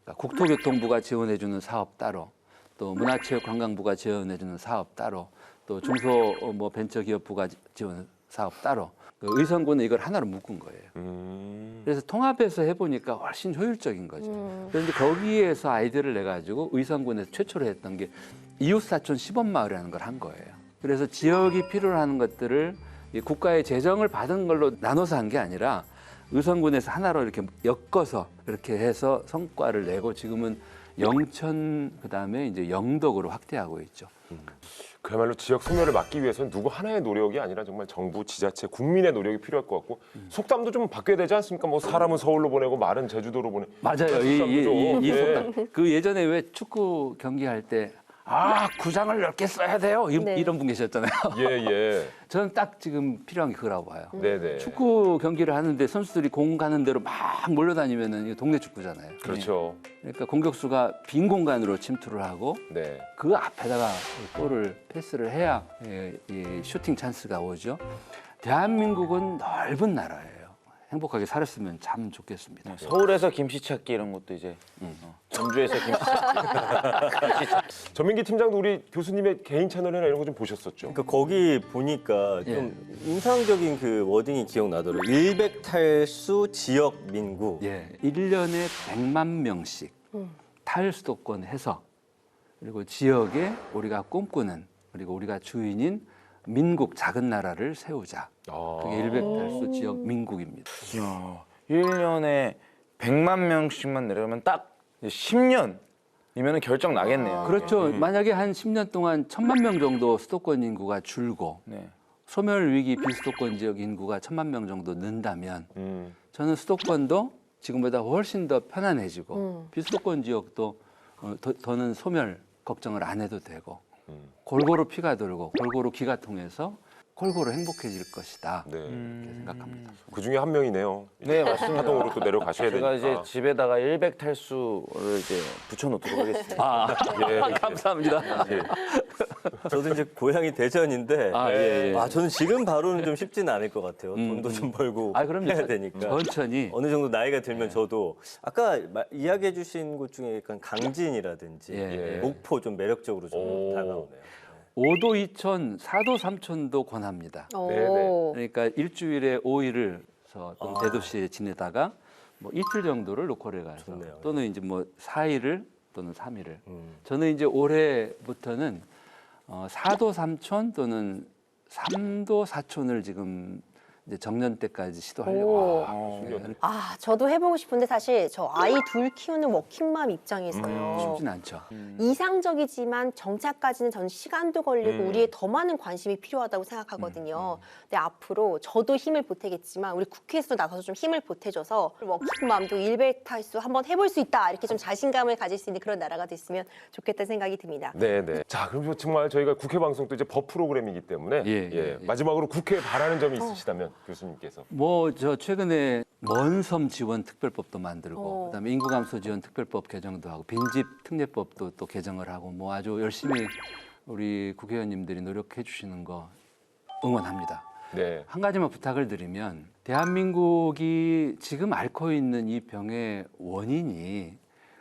그러니까 국토교통부가 지원해주는 사업 따로, 또 문화체육관광부가 지원해주는 사업 따로, 또 중소 뭐 벤처기업부가 지원 사업 따로. 의성군은 이걸 하나로 묶은 거예요. 그래서 통합해서 해보니까 훨씬 효율적인 거죠. 그런데 거기에서 아이디어를 내가지고 의성군에서 최초로 했던 게 이웃사촌 시범마을이라는 걸 한 거예요. 그래서 지역이 필요로 하는 것들을 이 국가의 재정을 받은 걸로 나눠서 한 게 아니라 의성군에서 하나로 이렇게 엮어서 이렇게 해서 성과를 내고 지금은 영천 그다음에 이제 영덕으로 확대하고 있죠. 그야말로 지역 소멸을 막기 위해서는 누구 하나의 노력이 아니라 정말 정부, 지자체, 국민의 노력이 필요할 것 같고 속담도 좀 바뀌어야 되지 않습니까? 뭐 사람은 서울로 보내고 말은 제주도로 보내고 맞아요. 이 네. 속담. 그 예전에 왜 축구 경기할 때 구장을 넓게 써야 돼요. 네. 이런 분 계셨잖아요. 예. 저는 딱 지금 필요한 게 그거라고 봐요. 네네. 축구 경기를 하는데 선수들이 공 가는 대로 막 몰려다니면은 이거 동네 축구잖아요. 그렇죠. 그러니까 공격수가 빈 공간으로 침투를 하고 네. 그 앞에다가 볼을 패스를 해야 이 슈팅 찬스가 오죠. 대한민국은 넓은 나라예요. 행복하게 살았으면 참 좋겠습니다. 서울에서 김치 찾기 이런 것도 이제 전주에서 김치 찾기. 전민기 팀장도 우리 교수님의 개인 채널이나 이런 거 좀 보셨었죠? 그러니까 거기 보니까 좀 인상적인 그 워딩이 기억나더라고요. 일백탈수 지역 민구. 예, 1년에 100만 명씩 탈수도권 해서 그리고 지역에 우리가 꿈꾸는 그리고 우리가 주인인 민국 작은 나라를 세우자. 그게 일백탈수 지역 민국입니다. 이야, 1년에 100만 명씩만 내려가면 딱 10년이면 결정 나겠네요. 그렇죠. 만약에 한 10년 동안 1000만 명 정도 수도권 인구가 줄고 네. 소멸 위기 비수도권 지역 인구가 1000만 명 정도 는다면 저는 수도권도 지금보다 훨씬 더 편안해지고 비수도권 지역도 더는 소멸 걱정을 안 해도 되고 골고루 피가 돌고 골고루 기가 통해서 골고루 행복해질 것이다. 네. 이렇게 생각합니다. 그 중에 한 명이네요. 네, 맞습니다. 하동으로 또 내려가셔야 제가 되니까. 이제 집에다가 일백탈수를 이제 붙여놓도록 하겠습니다. 예. 감사합니다. 예. 저도 이제 고향이 대전인데 예. 저는 지금 바로는 좀 쉽지는 않을 것 같아요. 돈도 좀 벌고 그럼요. 해야 되니까. 천천히. 어느 정도 나이가 들면 저도 아까 이야기해 주신 곳 중에 약간 강진이라든지 예. 목포 좀 매력적으로 좀 오. 다가오네요. 5도 2천, 4도 3천도 권합니다. 오. 그러니까 일주일에 5일을 또 대도시에 지내다가 뭐 이틀 정도를 로컬에 가서 좋네요. 또는 이제 뭐 4일을 또는 3일을 저는 이제 올해부터는 4도 3촌 또는 3도 4촌을 지금 이제 정년 때까지 시도하려고 합니다. 저도 해보고 싶은데 사실 저 아이 둘 키우는 워킹맘 입장에서요. 쉽진 않죠. 이상적이지만 정착까지는 전 시간도 걸리고 우리의 더 많은 관심이 필요하다고 생각하거든요. 근데 앞으로 저도 힘을 보태겠지만 우리 국회에서 나서서 좀 힘을 보태줘서 워킹맘도 일백탈수 한번 해볼 수 있다 이렇게 좀 자신감을 가질 수 있는 그런 나라가 됐으면 좋겠다는 생각이 듭니다. 네네. 자, 그럼 정말 저희가 국회 방송도 이제 법 프로그램이기 때문에 예. 마지막으로 국회에 바라는 점이 있으시다면 교수님께서. 뭐 저 최근에 먼섬 지원 특별법도 만들고 그다음에 인구 감소 지원 특별법 개정도 하고 빈집 특례법도 또 개정을 하고 뭐 아주 열심히 우리 국회의원님들이 노력해 주시는 거 응원합니다. 네. 한 가지만 부탁을 드리면 대한민국이 지금 앓고 있는 이 병의 원인이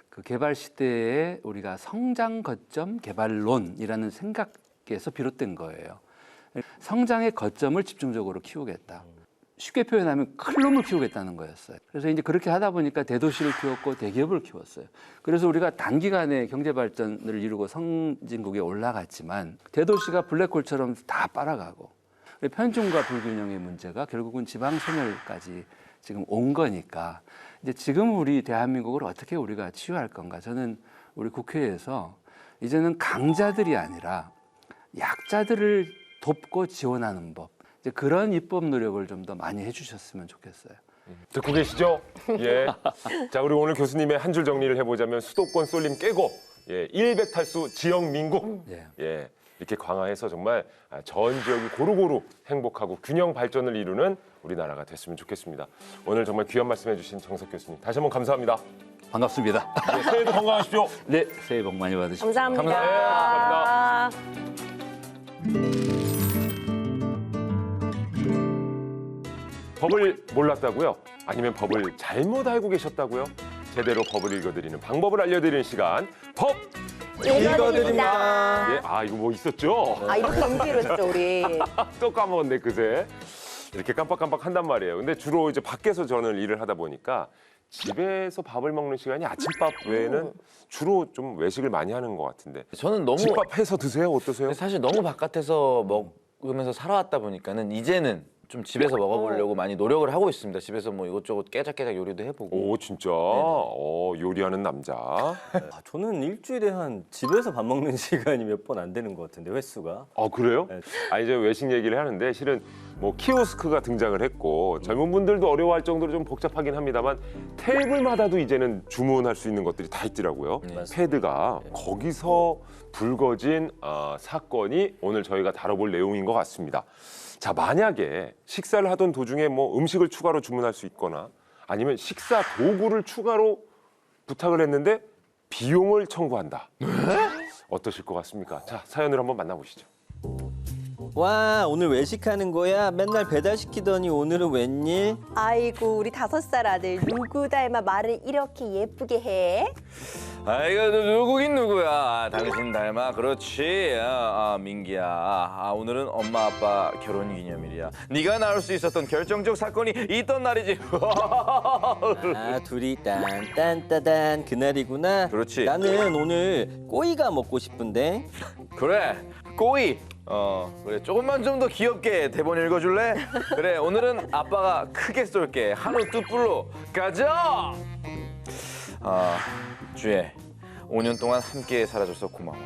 그 개발 시대에 우리가 성장 거점 개발론이라는 생각에서 비롯된 거예요. 성장의 거점을 집중적으로 키우겠다. 쉽게 표현하면 클놈을 키우겠다는 거였어요. 그래서 이제 그렇게 하다 보니까 대도시를 키웠고 대기업을 키웠어요. 그래서 우리가 단기간에 경제 발전을 이루고 선진국에 올라갔지만 대도시가 블랙홀처럼 다 빨아가고 편중과 불균형의 문제가 결국은 지방 소멸까지 지금 온 거니까 이제 지금 우리 대한민국을 어떻게 우리가 치유할 건가? 저는 우리 국회에서 이제는 강자들이 아니라 약자들을 돕고 지원하는 법. 이제 그런 입법 노력을 좀 더 많이 해주셨으면 좋겠어요. 듣고 계시죠? 예. 자, 우리 오늘 교수님의 한 줄 정리를 해보자면 수도권 쏠림 깨고 일백탈수 지역 민국. 예. 이렇게 강화해서 정말 전 지역이 고루고루 행복하고 균형 발전을 이루는 우리나라가 됐으면 좋겠습니다. 오늘 정말 귀한 말씀해주신 정석 교수님 다시 한번 감사합니다. 반갑습니다. 새해도 건강하십시오. 네, 새해 복 많이 받으십시오. 감사합니다. 법을 몰랐다고요? 아니면 법을 잘못 알고 계셨다고요? 제대로 법을 읽어드리는 방법을 알려드리는 시간 법 읽어드립니다. 예, 이거 뭐 있었죠? 이렇게 연기했죠 우리. 또 까먹었네 그새. 이렇게 깜빡깜빡 한단 말이에요. 근데 주로 이제 밖에서 저는 일을 하다 보니까 집에서 밥을 먹는 시간이 아침밥 외에는 주로 좀 외식을 많이 하는 것 같은데. 저는 너무 집밥 해서 드세요? 어떠세요? 사실 너무 바깥에서 먹으면서 살아왔다 보니까는 이제는 좀 집에서 먹어보려고 많이 노력을 하고 있습니다. 집에서 뭐 이것저것 깨작깨작 요리도 해보고. 오 진짜 요리하는 남자. 저는 일주일에 한 집에서 밥 먹는 시간이 몇 번 안 되는 것 같은데 횟수가. 그래요? 네. 이제 외식 얘기를 하는데 실은 뭐 키오스크가 등장을 했고 젊은 분들도 어려워할 정도로 좀 복잡하긴 합니다만 테이블마다도 이제는 주문할 수 있는 것들이 다 있더라고요. 패드가 거기서 불거진 사건이 오늘 저희가 다뤄볼 내용인 것 같습니다. 자, 만약에 식사를 하던 도중에 뭐 음식을 추가로 주문할 수 있거나 아니면 식사 도구를 추가로 부탁을 했는데 비용을 청구한다. 어떠실 것 같습니까? 자, 사연을 한번 만나보시죠. 와, 오늘 외식하는 거야? 맨날 배달시키더니 오늘은 웬일? 아이고 우리 5살 아들 누구 닮아 말을 이렇게 예쁘게 해? 이거 누구긴 누구야? 당신 닮아. 그렇지. 민기야. 오늘은 엄마 아빠 결혼 기념일이야. 네가 낳을 수 있었던 결정적 사건이 있던 날이지. 둘이 딴딴따단 그날이구나. 그렇지. 나는 오늘 꼬이가 먹고 싶은데. 그래. 꼬이. 그래. 조금만 좀 더 귀엽게 대본 읽어줄래? 그래. 오늘은 아빠가 크게 쏠게. 한우 뚝불로 가자. 주혜. 5년 동안 함께 살아줘서 고마워.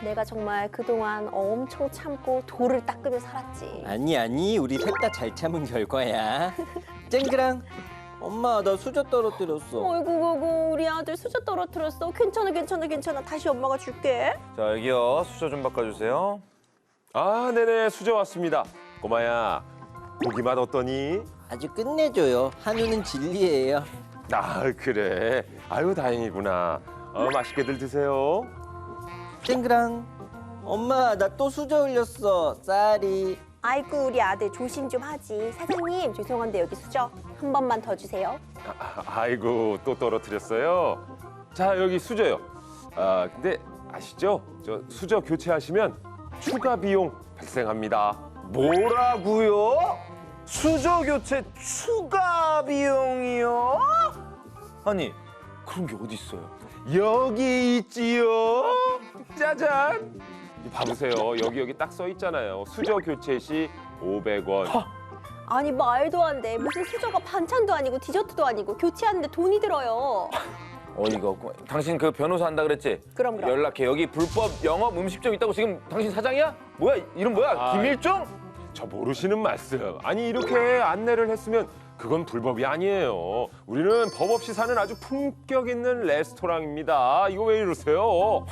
내가 정말 그동안 엄청 참고 돌을 닦으며 살았지. 아니 우리 셋 다 잘 참은 결과야. 쨍그랑 엄마 나 수저 떨어뜨렸어. 어이구 우리 아들 수저 떨어뜨렸어. 괜찮아. 다시 엄마가 줄게. 자, 여기요. 수저 좀 바꿔주세요. 네네 수저 왔습니다. 꼬마야 고기 맛 어떠니? 아주 끝내줘요. 한우는 진리예요. 그래. 아유 다행이구나. 맛있게들 드세요. 쨍그랑 엄마 나 또 수저 흘렸어. 쌀이. 아이고 우리 아들 조심 좀 하지. 사장님 죄송한데 여기 수저 한 번만 더 주세요. 아이고 또 떨어뜨렸어요. 자 여기 수저요. 근데 아시죠? 저 수저 교체하시면 추가 비용 발생합니다. 뭐라고요? 수저 교체 추가 비용이요? 아니, 그런 게 어디 있어요? 여기 있지요. 짜잔. 봐보세요. 여기 딱 써 있잖아요. 수저 교체 시 500원. 아니 말도 안 돼. 무슨 수저가 반찬도 아니고 디저트도 아니고 교체하는데 돈이 들어요. 어이가 없고. 당신 그 변호사 한다 그랬지? 그럼. 연락해. 여기 불법 영업 음식점 있다고 지금 당신 사장이야? 뭐야? 이름 뭐야? 김일종? 저 모르시는 말씀. 아니 이렇게 안내를 했으면 그건 불법이 아니에요. 우리는 법 없이 사는 아주 품격 있는 레스토랑입니다. 이거 왜 이러세요?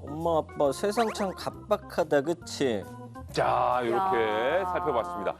엄마 아빠 세상 참 각박하다 그치? 자 이렇게 야. 살펴봤습니다.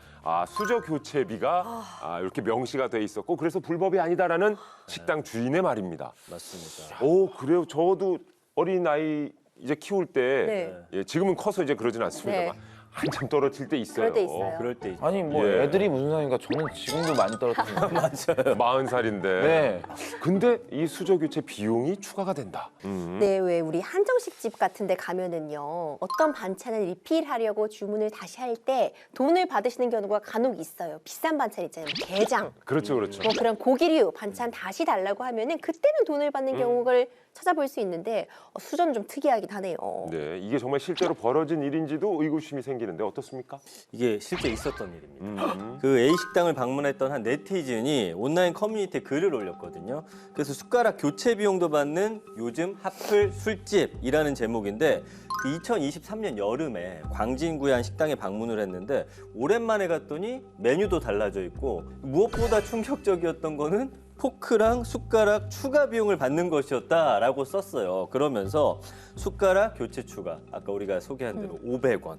수저 교체비가 이렇게 명시가 돼 있었고 그래서 불법이 아니다라는 식당 주인의 말입니다. 맞습니다. 그래요. 저도 어린 아이 이제 키울 때 지금은 커서 이제 그러진 않습니다만 한참 떨어질 때 있어요. 그럴 때 있어요. 그럴 때 있죠. 아니 뭐 예. 애들이 무슨 상관인가? 저는 지금도 많이 떨어뜨리는데. 맞아요. 40살인데. 네. 근데 이 수저 교체 비용이 추가가 된다. 네, 왜 우리 한정식 집 같은 데 가면은요. 어떤 반찬을 리필하려고 주문을 다시 할 때 돈을 받으시는 경우가 간혹 있어요. 비싼 반찬 있잖아요. 게장, 그렇죠. 뭐 그런 고기류 반찬 다시 달라고 하면은 그때는 돈을 받는 경우를 찾아볼 수 있는데 수저는 좀 특이하긴 하네요. 네, 이게 정말 실제로 벌어진 일인지도 의구심이 생기는데 어떻습니까? 이게 실제 있었던 일입니다. 그 A식당을 방문했던 한 네티즌이 온라인 커뮤니티에 글을 올렸거든요. 그래서 숟가락 교체 비용도 받는 요즘 핫플 술집이라는 제목인데 그 2023년 여름에 광진구의 한 식당에 방문을 했는데 오랜만에 갔더니 메뉴도 달라져 있고 무엇보다 충격적이었던 거는 포크랑 숟가락 추가 비용을 받는 것이었다라고 썼어요. 그러면서 숟가락 교체 추가, 아까 우리가 소개한 대로 500원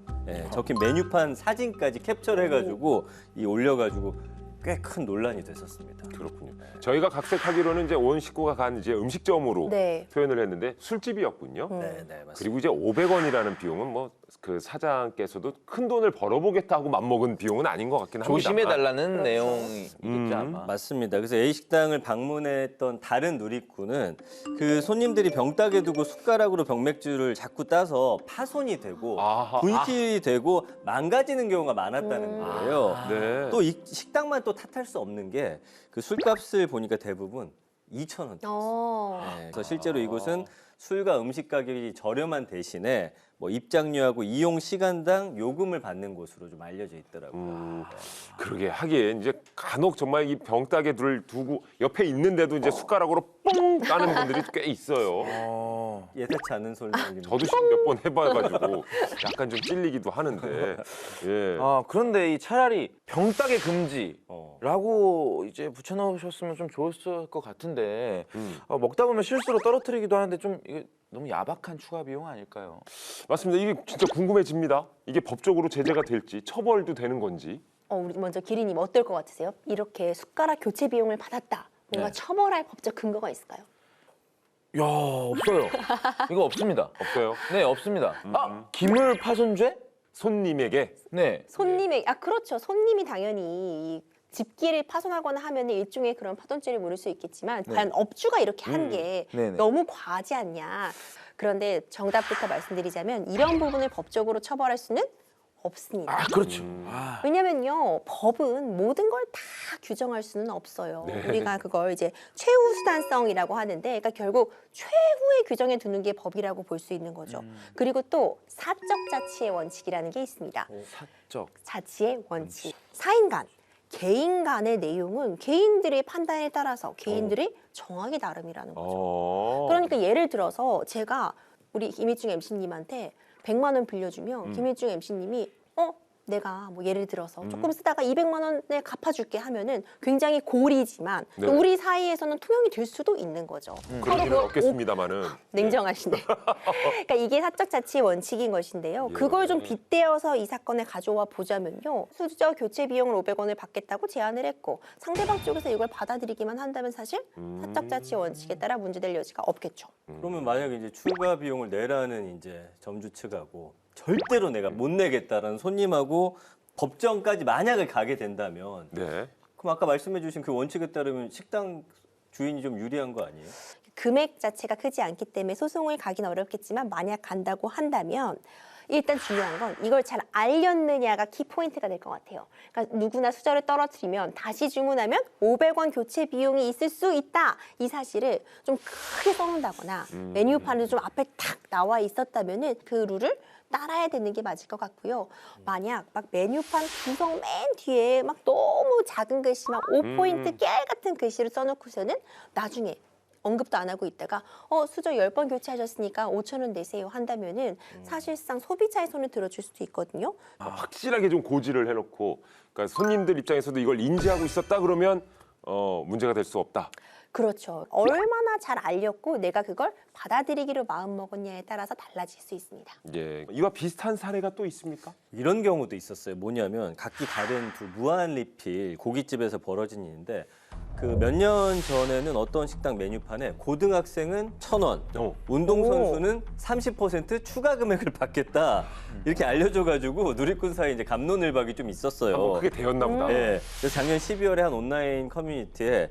적힌 메뉴판 사진까지 캡처를 해가지고 올려가지고 꽤 큰 논란이 됐었습니다. 그렇군요. 저희가 각색하기로는 이제 온 식구가 간 이제 음식점으로 네. 표현을 했는데 술집이었군요. 네, 맞습니다. 그리고 이제 500원이라는 비용은 뭐 그 사장께서도 큰 돈을 벌어보겠다고 맘먹은 비용은 아닌 것 같긴 합니다. 조심해 달라는 내용이겠죠 아마. 맞습니다. 그래서 A식당을 방문했던 다른 누리꾼은 그 손님들이 병따개 두고 숟가락으로 병맥주를 자꾸 따서 파손이 되고 아하. 분실이 되고 망가지는 경우가 많았다는 거예요. 네. 또 이 식당만 또 탓할 수 없는 게 그 술값을 보니까 대부분 2,000원. 어. 그래서 실제로 이곳은 술과 음식 가격이 저렴한 대신에 뭐 입장료하고 이용 시간당 요금을 받는 곳으로 좀 알려져 있더라고요. 그러게 하긴 이제 간혹 정말 이 병따개 둘 두고 옆에 있는데도 이제 숟가락으로 뽕 까는 분들이 꽤 있어요. 예사치 않은 소리 들립니다. 저도 몇 번 해봐가지고 약간 좀 찔리기도 하는데. 예. 아 그런데 이 차라리 병따개 어. 금지라고 이제 붙여놓으셨으면 좀 좋았을 것 같은데 음. 먹다 보면 실수로 떨어뜨리기도 하는데 좀 이게 너무 야박한 추가 비용 아닐까요? 맞습니다. 이게 진짜 궁금해집니다. 이게 법적으로 제재가 될지 처벌도 되는 건지. 우리 먼저 기리님 어떨 것 같으세요? 이렇게 숟가락 교체 비용을 받았다. 뭔가 네. 처벌할 법적 근거가 있을까요? 야 없어요. 이거 없습니다. 없어요? 네 없습니다. 아 기물 파손죄? 손님에게. 네. 손님의 그렇죠. 손님이 당연히 이 집기를 파손하거나 하면 일종의 그런 파손죄를 물을 수 있겠지만 네. 과연 업주가 이렇게 한 게 네네. 너무 과하지 않냐. 그런데 정답부터 말씀드리자면 이런 부분을 법적으로 처벌할 수는 없습니다. 아 그렇죠. 아. 왜냐면요, 법은 모든 걸 다 규정할 수는 없어요. 네. 우리가 그걸 이제 최후 수단성이라고 하는데, 그러니까 결국 최후의 규정에 두는 게 법이라고 볼 수 있는 거죠. 그리고 또 사적 자치의 원칙이라는 게 있습니다. 사적. 자치의 원칙. 사인 간, 개인 간의 내용은 개인들의 판단에 따라서 개인들이 정하기 나름이라는 거죠. 그러니까 예를 들어서 제가 우리 김일중 MC님한테 100만 원 빌려주면 김일중 MC님이 내가 뭐 예를 들어서 조금 쓰다가 200만 원에 갚아줄게 하면은 굉장히 고리지만 네. 우리 사이에서는 통용이 될 수도 있는 거죠. 그럴 일은 그걸 없겠습니다만은. 냉정하시네. 그러니까 이게 사적 자치의 원칙인 것인데요. 예. 그걸 좀 빗대어서 이 사건에 가져와 보자면요. 수저 교체 비용을 500원을 받겠다고 제안을 했고 상대방 쪽에서 이걸 받아들이기만 한다면 사실 사적 자치의 원칙에 따라 문제될 여지가 없겠죠. 그러면 만약에 이제 추가 비용을 내라는 이제 점주 측하고 절대로 내가 못 내겠다라는 손님하고 법정까지 만약에 가게 된다면 네. 그럼 아까 말씀해주신 그 원칙에 따르면 식당 주인이 좀 유리한 거 아니에요? 금액 자체가 크지 않기 때문에 소송을 가긴 어렵겠지만 만약 간다고 한다면 일단 중요한 건 이걸 잘 알렸느냐가 키포인트가 될 것 같아요. 그러니까 누구나 수저를 떨어뜨리면 다시 주문하면 500원 교체 비용이 있을 수 있다. 이 사실을 좀 크게 써놓는다거나 메뉴판에 좀 앞에 탁 나와 있었다면 그 룰을 따라야 되는 게 맞을 것 같고요. 만약 막 메뉴판 구성 맨 뒤에 막 너무 작은 글씨 막 5포인트 깨알 같은 글씨를 써놓고서는 나중에 언급도 안 하고 있다가 수저 10번 교체하셨으니까 5,000원 내세요 한다면은 사실상 소비자의 손을 들어줄 수도 있거든요. 확실하게 좀 고지를 해놓고, 그러니까 손님들 입장에서도 이걸 인지하고 있었다 그러면 문제가 될 수 없다. 그렇죠. 얼마나 잘 알렸고 내가 그걸 받아들이기로 마음먹었냐에 따라서 달라질 수 있습니다. 예. 이와 비슷한 사례가 또 있습니까? 이런 경우도 있었어요. 뭐냐면 각기 다른 두 무한 리필 고깃집에서 벌어진 일인데 그 몇 년 전에는 어떤 식당 메뉴판에 고등학생은 1,000원, 운동선수는 30% 추가 금액을 받겠다 이렇게 알려줘가지고 누리꾼 사이에 이제 갑론을박이 좀 있었어요. 뭐 그게 되었나 보다. 네. 그래서 작년 12월에 한 온라인 커뮤니티에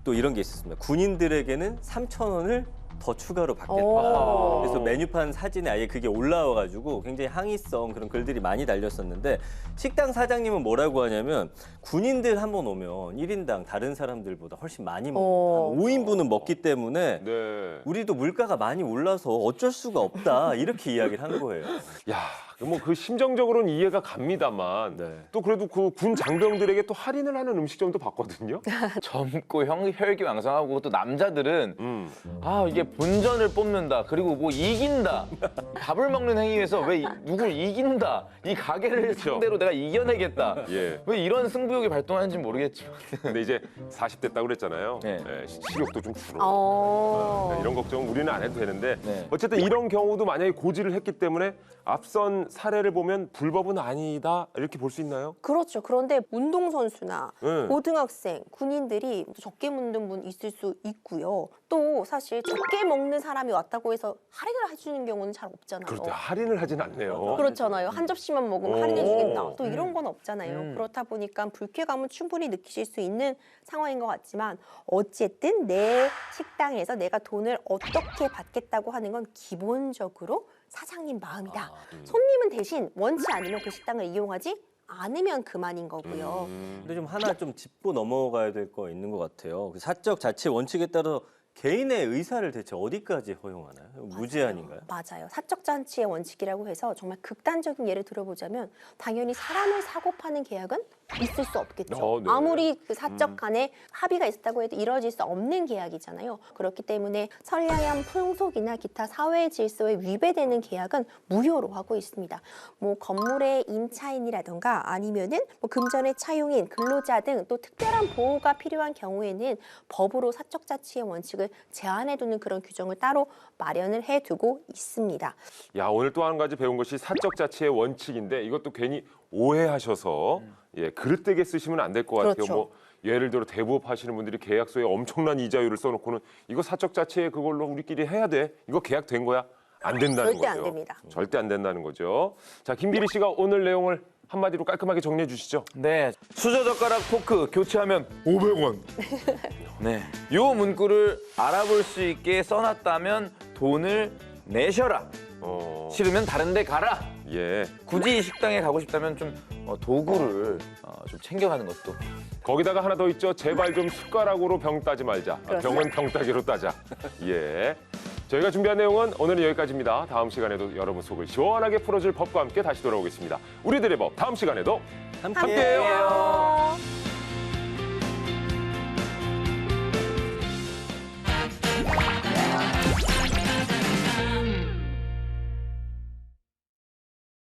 또 이런 게 있었습니다. 군인들에게는 3,000원을 더 추가로 받겠다. 오. 그래서 메뉴판 사진에 아예 그게 올라와가지고 굉장히 항의성 그런 글들이 많이 달렸었는데 식당 사장님은 뭐라고 하냐면 군인들 한 번 오면 1인당 다른 사람들보다 훨씬 많이 먹고 5인분은 먹기 때문에 네. 우리도 물가가 많이 올라서 어쩔 수가 없다 이렇게 이야기를 한 거예요. 야, 뭐 그 심정적으로는 이해가 갑니다만 네. 또 그래도 그 군 장병들에게 또 할인을 하는 음식점도 봤거든요. 젊고 혈기왕성하고 또 남자들은 아 이게 본전을 뽑는다 그리고 뭐 이긴다 밥을 먹는 행위에서 왜 누굴 이긴다 이 가게를 상대로 내가 이겨내겠다 예. 왜 이런 승부욕이 발동하는지 모르겠지만 근데 이제 40 됐다고 그랬잖아요. 네. 예, 식욕도 좀 줄어. 어. 이런 걱정은 우리는 안 해도 되는데 네. 어쨌든 이런 경우도 만약에 고지를 했기 때문에 앞선 사례를 보면 불법은 아니다 이렇게 볼 수 있나요? 그렇죠. 그런데 운동선수나 네. 고등학생, 군인들이 적게 먹는 분 있을 수 있고요. 또 사실 적게 먹는 사람이 왔다고 해서 할인을 해주는 경우는 잘 없잖아요. 그렇죠. 할인을 하진 않네요. 그렇잖아요. 한 접시만 먹으면 오. 할인해주겠다. 또 이런 건 없잖아요. 그렇다 보니까 불쾌감은 충분히 느끼실 수 있는 상황인 것 같지만 어쨌든 내 식당에서 내가 돈을 어떻게 받겠다고 하는 건 기본적으로 사장님 마음이다. 손님은 대신 원치 않으면 그 식당을 이용하지 않으면 그만인 거고요. 근데 좀 하나 좀 짚고 넘어가야 될 거 있는 것 같아요. 그 사적 자치 원칙에 따라 개인의 의사를 대체 어디까지 허용하나요? 무제한인가요? 맞아요. 사적 잔치의 원칙이라고 해서 정말 극단적인 예를 들어보자면 당연히 사람을 사고 파는 계약은 있을 수 없겠죠. 네. 아무리 그 사적 간에 합의가 있었다고 해도 이뤄질 수 없는 계약이잖아요. 그렇기 때문에 선량한 풍속이나 기타 사회 질서에 위배되는 계약은 무효로 하고 있습니다. 뭐 건물의 임차인이라던가 아니면은 뭐 금전의 차용인, 근로자 등 또 특별한 보호가 필요한 경우에는 법으로 사적 자치의 원칙을 제한해두는 그런 규정을 따로 마련을 해두고 있습니다. 야, 오늘 또 한 가지 배운 것이 사적 자치의 원칙인데 이것도 괜히 오해하셔서 예, 그릇되게 쓰시면 안 될 것 같아요. 그렇죠. 뭐 예를 들어 대부업 하시는 분들이 계약서에 엄청난 이자율을 써놓고는 이거 사적 자치에 그걸로 우리끼리 해야 돼. 이거 계약된 거야. 안 된다는 절대 거죠. 안 됩니다. 절대 안 된다는 거죠. 자, 김비리 씨가 오늘 내용을 한마디로 깔끔하게 정리해 주시죠. 네, 수저젓가락 포크 교체하면 500원. 네, 요 문구를 알아볼 수 있게 써놨다면 돈을 내셔라. 싫으면 다른 데 가라. 예. 굳이 식당에 가고 싶다면 좀 도구를 좀 챙겨가는 것도. 거기다가 하나 더 있죠. 제발 좀 숟가락으로 병 따지 말자. 그렇죠. 병은 병 따기로 따자. 예. 저희가 준비한 내용은 오늘은 여기까지입니다. 다음 시간에도 여러분 속을 시원하게 풀어줄 법과 함께 다시 돌아오겠습니다. 우리들의 법 다음 시간에도 함께해요.